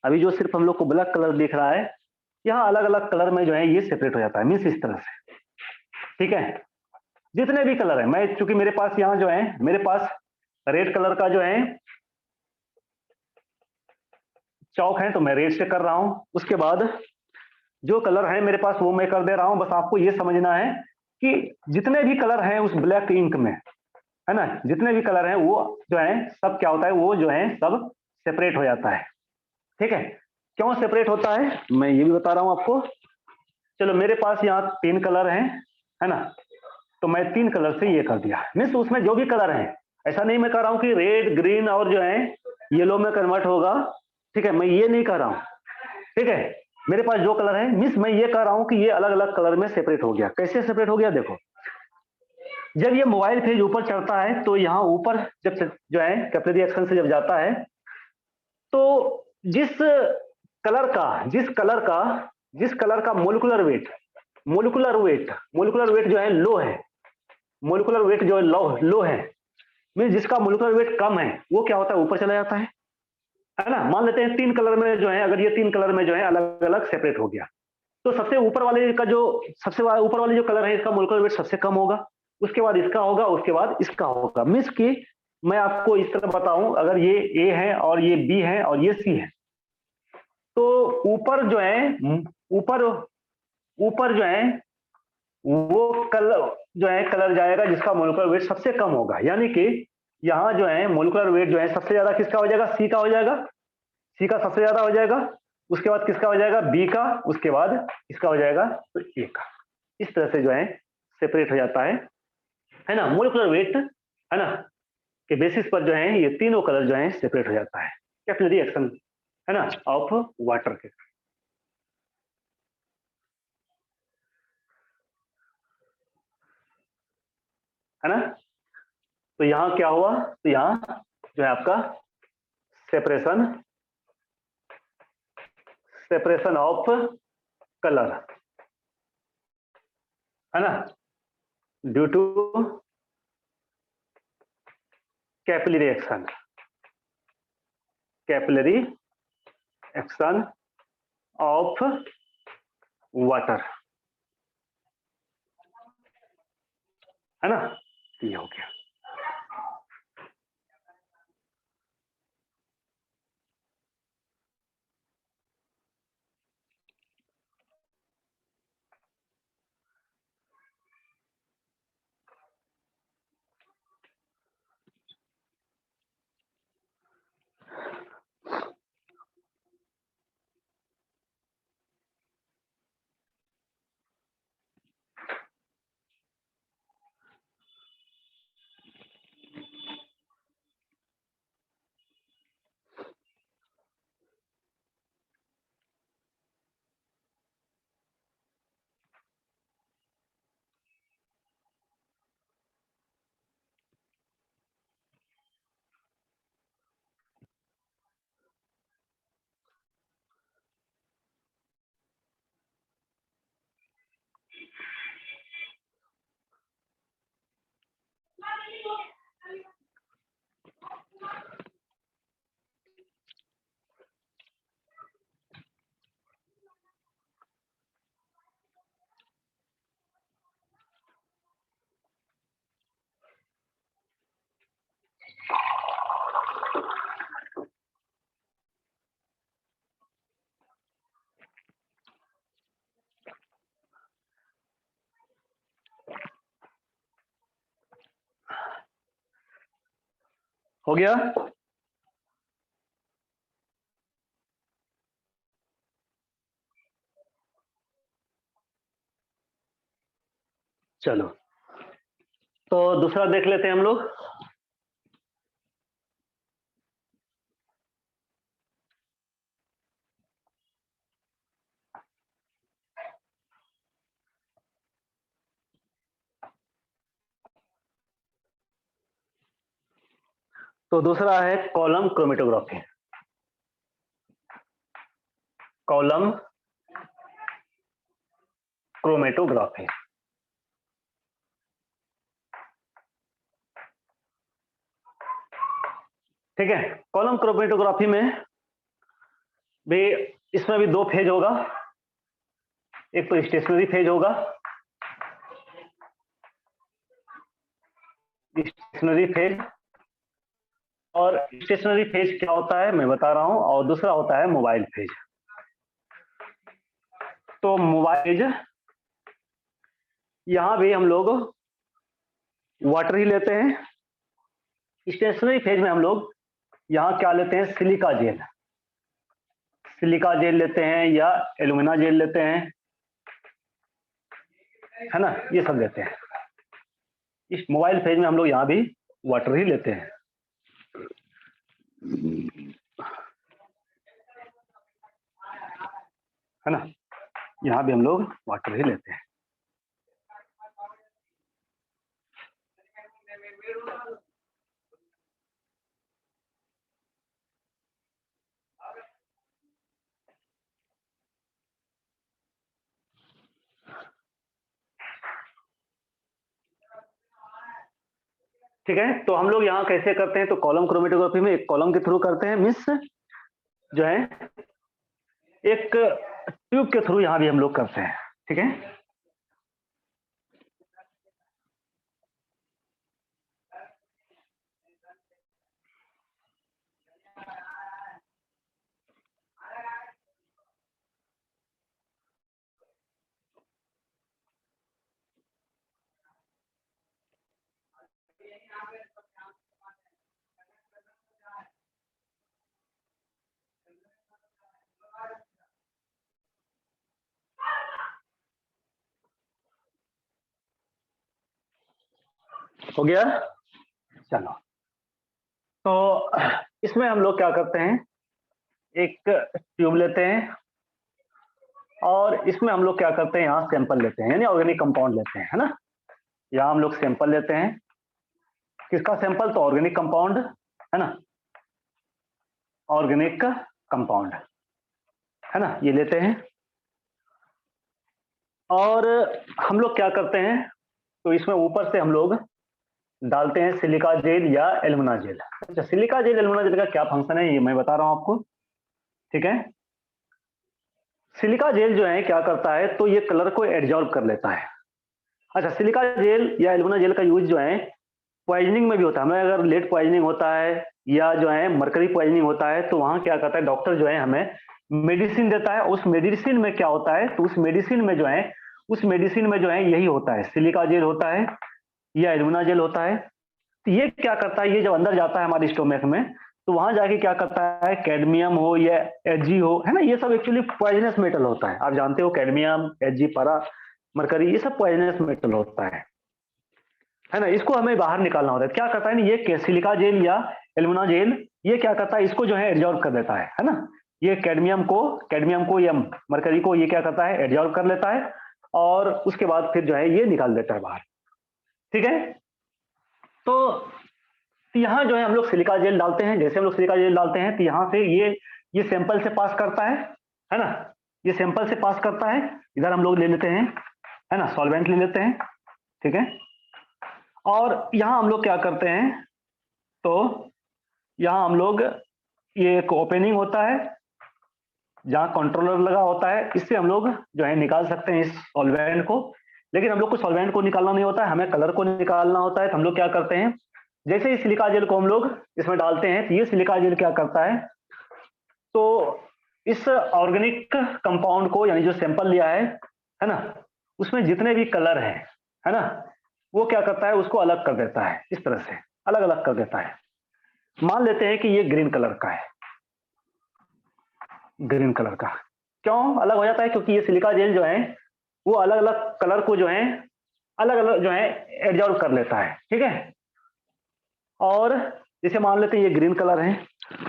अभी जो सिर्फ हम लोग को ब्लैक कलर दिख रहा है, यहाँ अलग अलग कलर में जो है ये सेपरेट हो जाता है, मीन्स इस तरह से, ठीक है। जितने भी कलर है, मैं चूंकि मेरे पास यहाँ जो है, मेरे पास रेड कलर का जो है चौक है, तो मैं रेड से कर रहा हूं। उसके बाद जो कलर है मेरे पास वो मैं कर दे रहा हूं। बस आपको ये समझना है कि जितने भी कलर हैं उस ब्लैक इंक में, है ना, जितने भी कलर हैं वो जो है सब क्या होता है, वो जो है सब सेपरेट हो जाता है, ठीक है। क्यों सेपरेट होता है मैं ये भी बता रहा हूं आपको। चलो मेरे पास यहाँ 3 कलर हैं, है ना, तो मैं 3 कलर से ये कर दिया, मीन्स उसमें जो भी कलर है ऐसा नहीं मैं कह रहा हूं कि रेड ग्रीन और जो है येलो में कन्वर्ट होगा, ठीक है, मैं ये नहीं कह रहा हूं, ठीक है। मेरे पास जो कलर है, मिस मैं ये कह रहा हूं कि ये अलग अलग कलर में सेपरेट हो गया। कैसे सेपरेट हो गया? देखो, जब ये मोबाइल फेज ऊपर चढ़ता है तो यहाँ ऊपर जब जो है कैपिलरी एक्शन से जब जाता है, तो जिस कलर का मोलिकुलर वेट जो है लो है, मोलिकुलर वेट जो है लो है, मीन जिसका मोलिकुलर वेट कम है, वो क्या होता है? ऊपर चला जाता है ना। मान लेते हैं 3 कलर में जो है, अगर ये 3 कलर में जो है अलग अलग सेपरेट हो गया, तो सबसे ऊपर वाले का जो सबसे ऊपर वाले जो कलर है, इसका मोलिकुलर वेट सबसे कम होगा, उसके बाद इसका होगा, उसके बाद इसका होगा। मीन्स कि मैं आपको इस तरह बताऊं, अगर ये ए है और ये बी है और ये सी है, तो ऊपर जो है ऊपर ऊपर जो है वो कलर जाएगा जिसका मोलिकुलर वेट सबसे कम होगा। यानी कि यहाँ जो है मोलिकुलर वेट जो है सबसे ज्यादा किसका हो जाएगा? सी का हो जाएगा, सी का सबसे ज्यादा हो जाएगा, उसके बाद किसका हो जाएगा? बी का, उसके बाद इसका हो जाएगा तो ए का। इस तरह से जो है सेपरेट हो जाता है ना, मोलिकुलर वेट, है ना, के बेसिस पर जो है ये तीनों कलर जो है सेपरेट हो जाता है कैपिलरी एक्शन, है ना, ऑफ वाटर के। है ना। तो यहाँ क्या हुआ? तो यहाँ जो है आपका सेपरेशन ऑफ कलर, है ना, due to capillary action of water, है ना। ये हो गया। हो गया। चलो, तो दूसरा देख लेते हैं हम लोग। तो दूसरा है कॉलम क्रोमेटोग्राफी। कॉलम क्रोमेटोग्राफी, ठीक है। कॉलम क्रोमेटोग्राफी में भी, इसमें भी 2 फेज होगा। एक तो स्टेशनरी फेज होगा, स्टेशनरी फेज, और स्टेशनरी फेज क्या होता है मैं बता रहा हूं, और दूसरा होता है मोबाइल फेज। तो मोबाइल फेज, यहां भी हम लोग वाटर ही लेते हैं। स्टेशनरी फेज में हम लोग यहाँ क्या लेते हैं? सिलिका जेल, सिलिका जेल लेते हैं या एलुमिना जेल लेते हैं, है ना, ये सब लेते हैं। इस मोबाइल फेज में हम लोग यहाँ भी वाटर ही लेते हैं, है ना। यहाँ भी हम लोग वाटर ही लेते हैं। ठीक है, तो हम लोग यहाँ कैसे करते हैं, तो कॉलम क्रोमेटोग्राफी में एक कॉलम के थ्रू करते हैं, मिस जो है एक ट्यूब के थ्रू यहाँ भी हम लोग करते हैं। ठीक है, हो गया। चलो, तो इसमें हम लोग क्या करते हैं, एक ट्यूब लेते हैं और इसमें हम लोग क्या करते हैं, यहाँ सैंपल लेते हैं, यानी ऑर्गेनिक कंपाउंड लेते हैं, है ना। यहाँ हम लोग सैंपल लेते हैं, किसका सैंपल, तो ऑर्गेनिक कंपाउंड, है ना, ऑर्गेनिक कंपाउंड, है ना, ये लेते हैं। और हम लोग क्या करते हैं, तो इसमें ऊपर से हम लोग डालते हैं सिलिका जेल या एल्युमिना जेल। अच्छा, सिलिका जेल एल्युमिना जेल का क्या फंक्शन है, ये मैं बता रहा हूं आपको। ठीक है, सिलिका जेल जो है क्या करता है, तो ये कलर को एब्जॉर्ब कर लेता है। अच्छा, सिलिका जेल या एल्युमिना जेल का यूज जो है पॉइजनिंग में भी होता है। हमें अगर लेड पॉइजनिंग होता है या जो है मरकरी पॉइजनिंग होता है, तो वहां क्या करता है, डॉक्टर जो है हमें मेडिसिन देता है। उस मेडिसिन में क्या होता है, तो उस मेडिसिन में जो है, उस मेडिसिन में जो है यही होता है, सिलिका जेल होता है या एल्युमिना जेल होता है। तो ये क्या करता है, ये जब अंदर जाता है हमारे स्टोमक में, तो वहां जाके क्या करता है, कैडमियम हो या एच हो, है ना, ये सब एक्चुअली पॉइजनस मेटल होता है। आप जानते हो कैडमियम, एच, पारा, मरकरी, ये सब पॉइजनस मेटल होता है ना। इसको हमें बाहर निकालना होता है। क्या करता है ना, ये सिलिका जेल या एल्युमिना जेल ये क्या करता है, इसको जो है एब्जॉर्ब कर देता है ना। ये कैडमियम को या मरकरी को ये क्या करता है, एब्जॉर्ब कर लेता है और उसके बाद फिर जो है ये निकाल देता है बाहर। ठीक है, तो यहाँ जो है हम लोग सिलिका जेल डालते हैं। जैसे हम लोग सिलिका जेल डालते हैं तो यहाँ से ये सैंपल से पास करता है ना, ये सैंपल से पास करता है। इधर हम लोग ले लेते हैं, है ना, सॉल्वेंट ले लेते हैं। ठीक है, और यहाँ हम लोग क्या करते हैं, तो यहाँ हम लोग ये एक ओपनिंग होता है जहाँ कंट्रोलर लगा होता है, इससे हम लोग जो है निकाल सकते हैं इस सॉल्वेंट को। लेकिन हम लोग को सॉल्वेंट को निकालना नहीं होता है, हमें कलर को निकालना होता है। तो हम लोग क्या करते हैं, जैसे ही सिलिका जेल को हम लोग इसमें डालते हैं, तो ये सिलिका जेल क्या करता है, तो इस ऑर्गेनिक कंपाउंड को, यानी जो सैंपल लिया है ना, उसमें जितने भी कलर हैं, है ना, वो क्या करता है, उसको अलग कर देता है। इस तरह से अलग अलग कर देता है। मान लेते हैं कि ये ग्रीन कलर का है, ग्रीन कलर का क्यों अलग हो जाता है, क्योंकि ये सिलिका जेल जो है वो अलग अलग कलर को जो है अलग अलग जो है एब्जॉर्ब कर लेता है। ठीक है, और जैसे मान लेते हैं ये ग्रीन कलर है,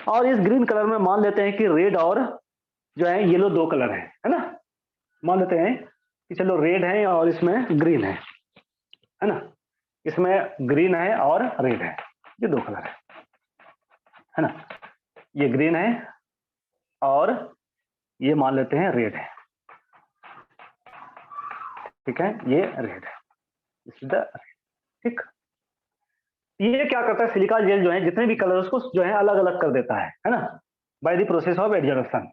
और इस ग्रीन कलर में मान लेते हैं कि रेड और जो है येलो दो कलर है ना। मान लेते हैं कि चलो रेड है और इसमें ग्रीन है ना, इसमें ग्रीन है और रेड है, ये दो कलर है ना। ये ग्रीन है और ये मान लेते हैं रेड है। ठीक है, ये रेड है, ठीक। ये क्या करता है, सिलिका जेल जो है जितने भी कलर उसको जो है अलग अलग कर देता है ना, by the process of adsorption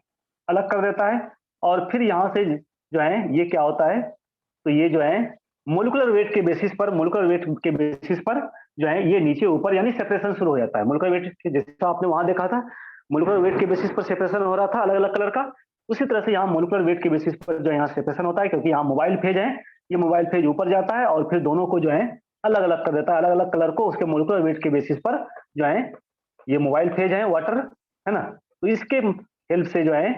अलग कर देता है। और फिर यहाँ से जो है ये क्या होता है, तो ये जो है मोलिकुलर वेट के बेसिस पर, मोलिकुलर वेट के बेसिस पर जो है ये नीचे ऊपर यानी सेपरेशन शुरू हो जाता है। मोलिकुलर वेट के जैसा आपने वहां देखा था, मोलिकुलर वेट के बेसिस पर सेपरेशन हो रहा था अलग अलग कलर का, उसी तरह से यहाँ मोलिकुलर वेट के बेसिस पर जो यहाँ सेपरेशन होता है। क्योंकि यहाँ मोबाइल फेज है, ये मोबाइल फेज ऊपर जाता है और फिर दोनों को जो है अलग अलग कर देता है, अलग अलग कलर को उसके मोलिकुलर वेट के बेसिस पर जो है। ये मोबाइल फेज है वाटर, है ना, तो इसके हेल्प से जो है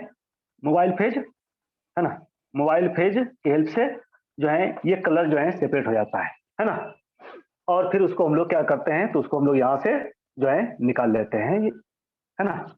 मोबाइल फेज, है ना, मोबाइल फेज की हेल्प से जो है ये कलर जो है सेपरेट हो जाता है ना। और फिर उसको हम लोग क्या करते हैं, तो उसको हम लोग यहाँ से जो है निकाल लेते हैं, है ना।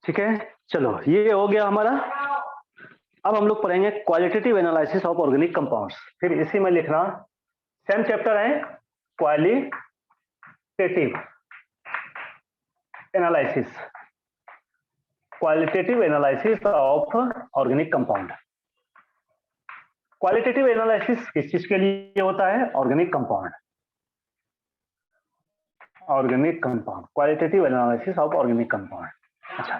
ठीक है, चलो ये हो गया हमारा। अब हम लोग पढ़ेंगे qualitative analysis of organic compounds. फिर इसी में लिखना, सेम चैप्टर है, qualitative analysis, qualitative analysis of organic compound. Qualitative analysis किस चीज के लिए होता है? Organic compound, organic compound, qualitative analysis of organic compound. अच्छा,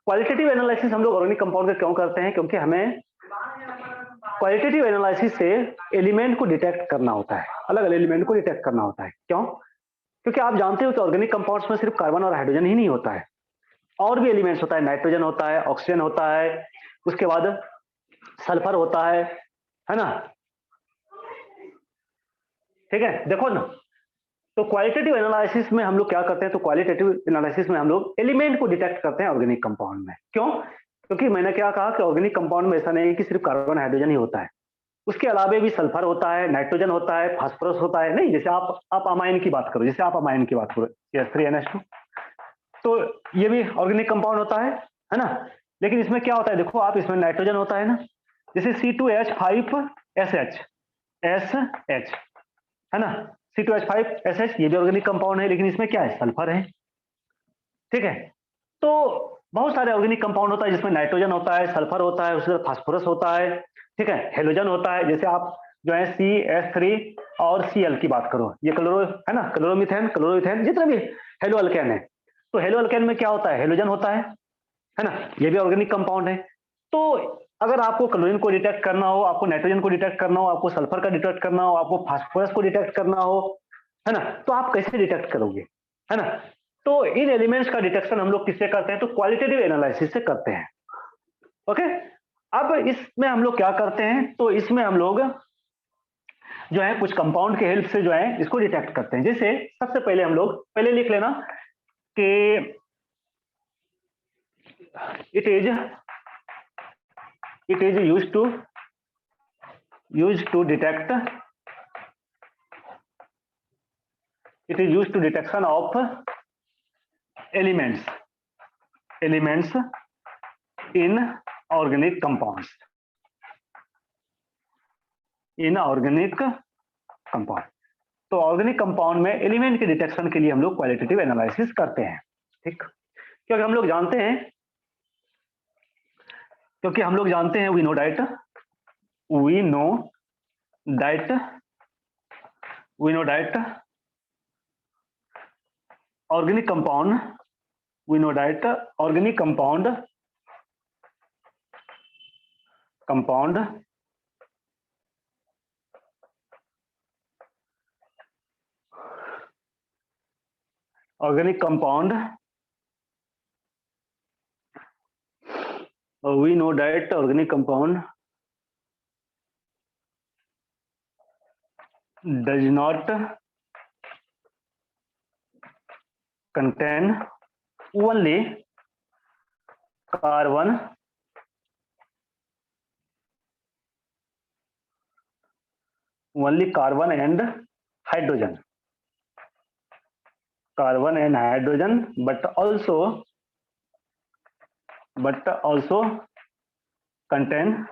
क्वालिटेटिव एनालिसिस हम लोग ऑर्गेनिक कंपाउंड का क्यों करते हैं? क्योंकि हमें क्वालिटेटिव एनालिसिस से एलिमेंट को डिटेक्ट करना होता है, अलग अलग एलिमेंट को डिटेक्ट करना होता है। क्यों? क्योंकि आप जानते हो कि ऑर्गेनिक कंपाउंड्स में सिर्फ कार्बन और हाइड्रोजन ही नहीं होता है, और भी एलिमेंट्स होता है, नाइट्रोजन होता है, ऑक्सीजन होता है, उसके बाद सल्फर होता है ना। ठीक है, देखो ना, तो क्वालिटेटिव एनालिसिस में हम लोग क्या करते हैं? तो क्वालिटेटिव एनालिसिस में हम लोग एलिमेंट को डिटेक्ट करते हैं ऑर्गेनिक कंपाउंड में। क्यों? क्योंकि मैंने क्या कहा कि ऑर्गेनिक कंपाउंड में ऐसा नहीं है कि सिर्फ कार्बन हाइड्रोजन ही होता है, उसके अलावा भी सल्फर होता है, नाइट्रोजन होता है, फास्फोरस होता है। नहीं, जैसे आप अमाइन की बात करो, जैसे आप अमाइन की बात करो, CH3NH2, तो ये भी ऑर्गेनिक कंपाउंड होता है ना। लेकिन इसमें क्या होता है, देखो आप, इसमें नाइट्रोजन होता है ना, जैसे C2H5SH, है ना, C2H5SH, ये भी ऑर्गेनिक कंपाउंड है, लेकिन इसमें क्या है? सल्फर है। ठीक है, तो बहुत सारे ऑर्गेनिक कंपाउंड होता है जिसमें नाइट्रोजन होता है, सल्फर होता है, उसके बाद फास्फोरस होता है, ठीक है, हेलोजन होता है। जैसे आप जो है CH3 और Cl की बात करो, ये क्लोरो है ना, क्लोरोमिथेन, जितने भी हेलो अल्केन है, तो हेलो अल्केन में क्या होता है? हेलोजन होता है ना, ये भी ऑर्गेनिक कंपाउंड है। तो अगर आपको क्लोरीन को डिटेक्ट करना हो, आपको नाइट्रोजन को डिटेक्ट करना हो, आपको सल्फर का डिटेक्ट करना हो, आपको फास्फोरस को डिटेक्ट करना हो, है ना, तो आप कैसे डिटेक्ट करोगे? है ना, तो इन एलिमेंट्स का डिटेक्शन हम लोग किससे करते हैं? तो क्वालिटेटिव एनालिसिस से करते हैं। ओके, अब इसमें हम लोग क्या करते हैं? तो इसमें हम लोग जो है कुछ कंपाउंड के हेल्प से जो है इसको डिटेक्ट करते हैं। जैसे सबसे पहले हम लोग, पहले लिख लेना कि it is used to detect, it is used to detection of elements in organic compounds, in organic compound. तो ऑर्गेनिक कंपाउंड में एलिमेंट के डिटेक्शन के लिए हम लोग क्वालिटेटिव एनालिसिस करते हैं। ठीक, क्योंकि हम लोग जानते हैं, we know that organic compound, organic compound compound organic compound, we know that organic compound does not contain only carbon and hydrogen, but also contain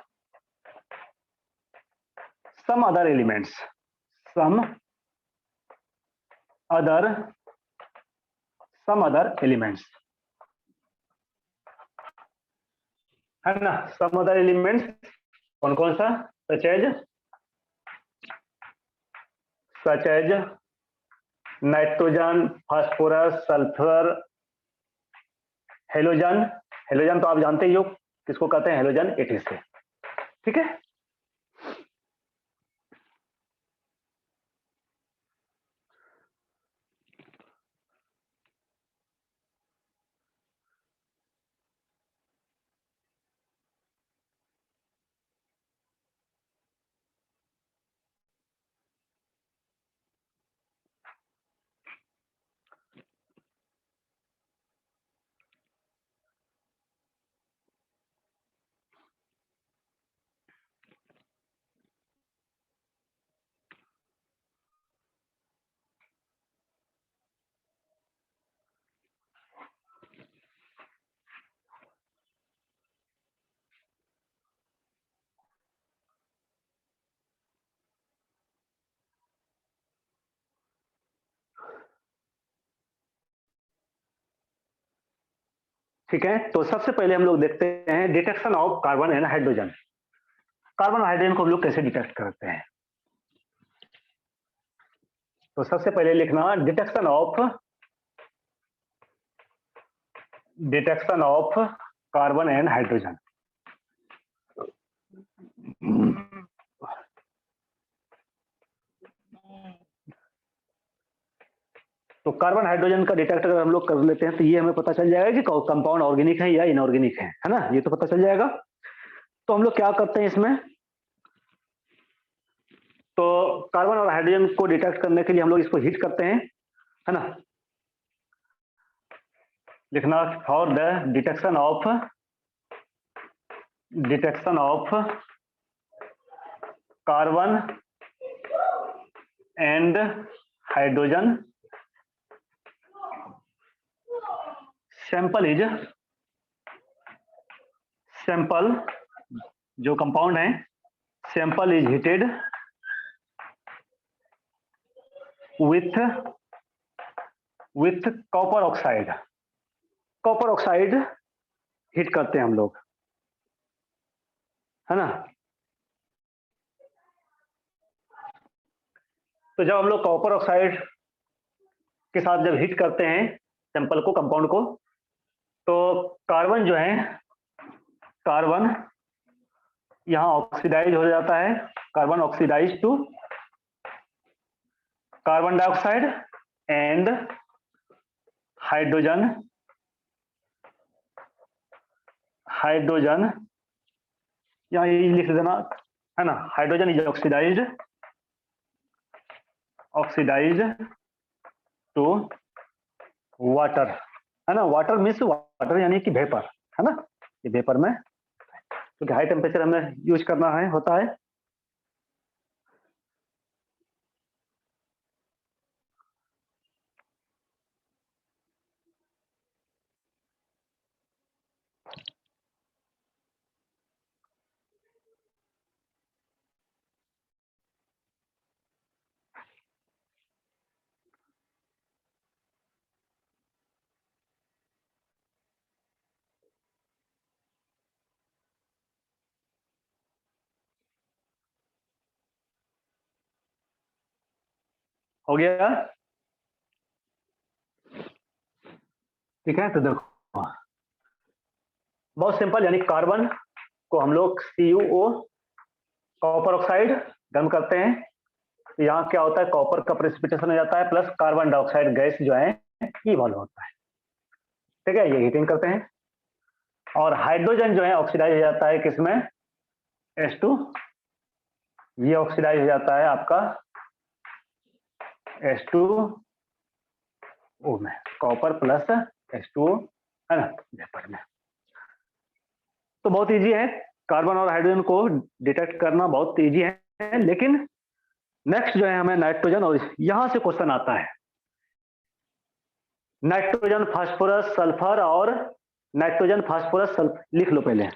some other elements, है ना। some other elements कौन कौन सा, such as nitrogen, phosphorus, sulphur, halogen. Halogen तो आप जानते ही हो किसको कहते हैं, हेलोजन 86, ठीक है। ठीक है, तो सबसे पहले हम लोग देखते हैं detection of carbon and hydrogen. Carbon और हाइड्रोजन को हम लोग कैसे डिटेक्ट करते हैं। तो सबसे पहले लिखना detection of carbon and hydrogen. तो कार्बन हाइड्रोजन का डिटेक्ट अगर हम लोग कर लेते हैं तो ये हमें पता चल जाएगा कि कंपाउंड ऑर्गेनिक है या इनऑर्गेनिक है ना, ये तो पता चल जाएगा। तो हम लोग क्या करते हैं इसमें, तो कार्बन और हाइड्रोजन को डिटेक्ट करने के लिए हम लोग इसको हीट करते हैं, है ना। लिखना for the detection of carbon and hydrogen sample जो कंपाउंड है, sample is heated with copper oxide heat करते हैं हम लोग, है ना। तो जब हम लोग कॉपर ऑक्साइड के साथ जब हीट करते हैं सैंपल को, कंपाउंड को, तो कार्बन जो है, कार्बन यहां ऑक्सीडाइज हो जाता है, carbon oxidise to carbon dioxide and hydrogen यहां ये लिख देना, है ना। Hydrogen is oxidise to water, है ना। वाटर मीन्स वाटर यानी कि वेपर, है ना। ये वेपर में क्योंकि हाई टेम्परेचर हमें यूज करना है, होता है। हो गया, ठीक है। तो देखो बहुत सिंपल, यानी कार्बन को हम लोग CuO कॉपर ऑक्साइड गर्म करते हैं, तो यहाँ क्या होता है, कॉपर का प्रेसिपिटेशन हो जाता है प्लस कार्बन डाइऑक्साइड गैस जो है इवॉल्व होता है। ठीक है, ये हीटिंग करते हैं और हाइड्रोजन जो है ऑक्सीडाइज हो जाता है किसमें, H2, ये ऑक्सीडाइज हो जाता है आपका H2O में, कॉपर प्लस H2O है ना वेपर में। तो बहुत इजी है, कार्बन और हाइड्रोजन को डिटेक्ट करना बहुत इजी है। लेकिन नेक्स्ट जो है हमें नाइट्रोजन, और यहां से क्वेश्चन आता है नाइट्रोजन फास्फोरस सल्फर, और नाइट्रोजन फास्फोरस सल्फर लिख लो पहले।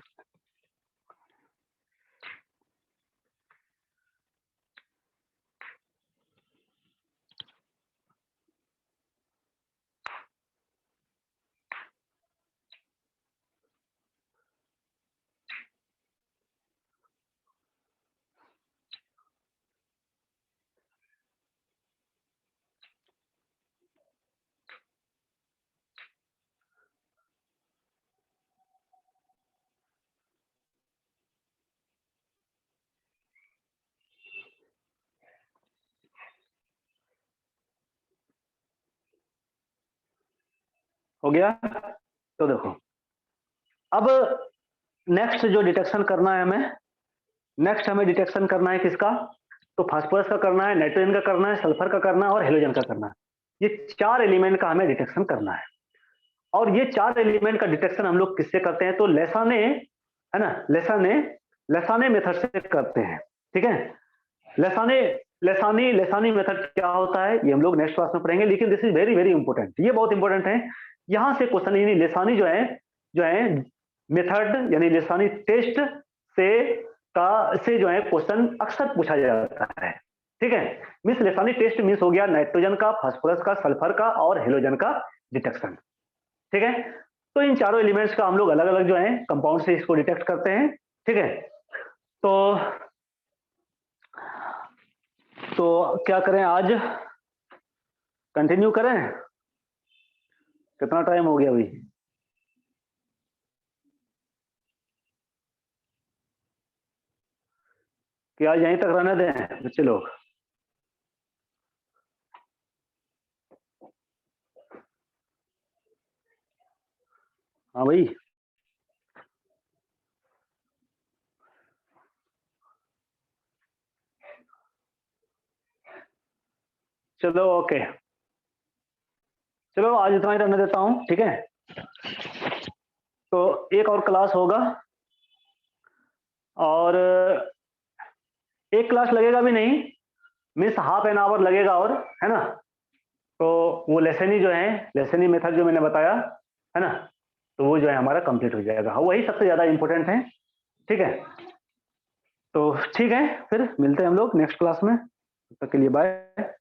हो गया, तो देखो अब नेक्स्ट जो डिटेक्शन करना है हमें, नेक्स्ट हमें डिटेक्शन करना है किसका, तो फास्फोरस का करना है, नाइट्रोजन का करना है, सल्फर का करना है और हेलोजन का करना है। ये चार एलिमेंट का हमें डिटेक्शन करना है। और ये चार एलिमेंट का डिटेक्शन हम लोग किससे करते हैं, तो लेसाने है ना, लेसाने मेथड से करते हैं। ठीक है, लेसानी मेथड क्या होता है ये हम लोग नेक्स्ट क्लास में पढ़ेंगे, लेकिन this is very very important, ये बहुत इंपॉर्टेंट है। यहां से क्वेश्चन, यानी लेसानी जो है मेथड यानी लेसानी टेस्ट से जो है क्वेश्चन अक्सर पूछा जाता है। ठीक है, मीन्स लेसानी टेस्ट मीन्स हो गया नाइट्रोजन का, फास्फोरस का, सल्फर का और हेलोजन का डिटेक्शन। ठीक है, तो इन चारों एलिमेंट्स का हम लोग अलग अलग जो है कंपाउंड से इसको डिटेक्ट करते हैं। ठीक है, तो क्या करें, आज कंटिन्यू करें, कितना टाइम हो गया अभी, कि आज यहीं तक रहने दें बच्चे लोग। हाँ भाई, चलो ओके, चलो आज इतना ही रहने देता हूं। ठीक है, तो एक और क्लास होगा, और एक क्लास लगेगा भी नहीं, मीन्स हाफ एन आवर लगेगा, और है ना, तो वो लेसनी जो है, लेसनी मेथड जो मैंने बताया है ना, तो वो जो है हमारा कंप्लीट हो जाएगा, वही सबसे ज्यादा इंपॉर्टेंट है। ठीक है, तो ठीक है, फिर मिलते हैं हम लोग नेक्स्ट क्लास में, तब तक के लिए बाय।